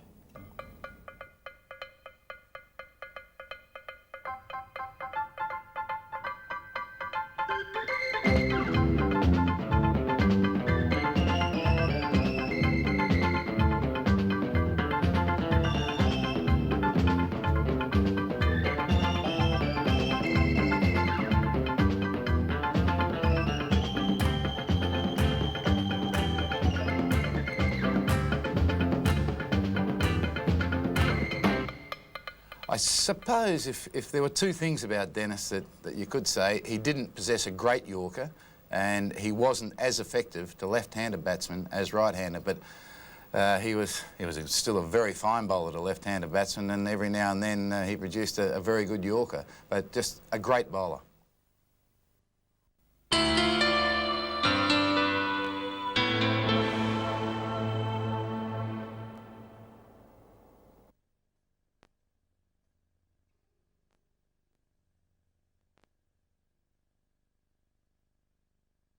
I suppose if there were 2 things about Dennis that you could say, he didn't possess a great Yorker, and he wasn't as effective to left-handed batsmen as right-handed, but he was still a very fine bowler to left-handed batsmen, and every now and then he produced a very good Yorker, but just a great bowler.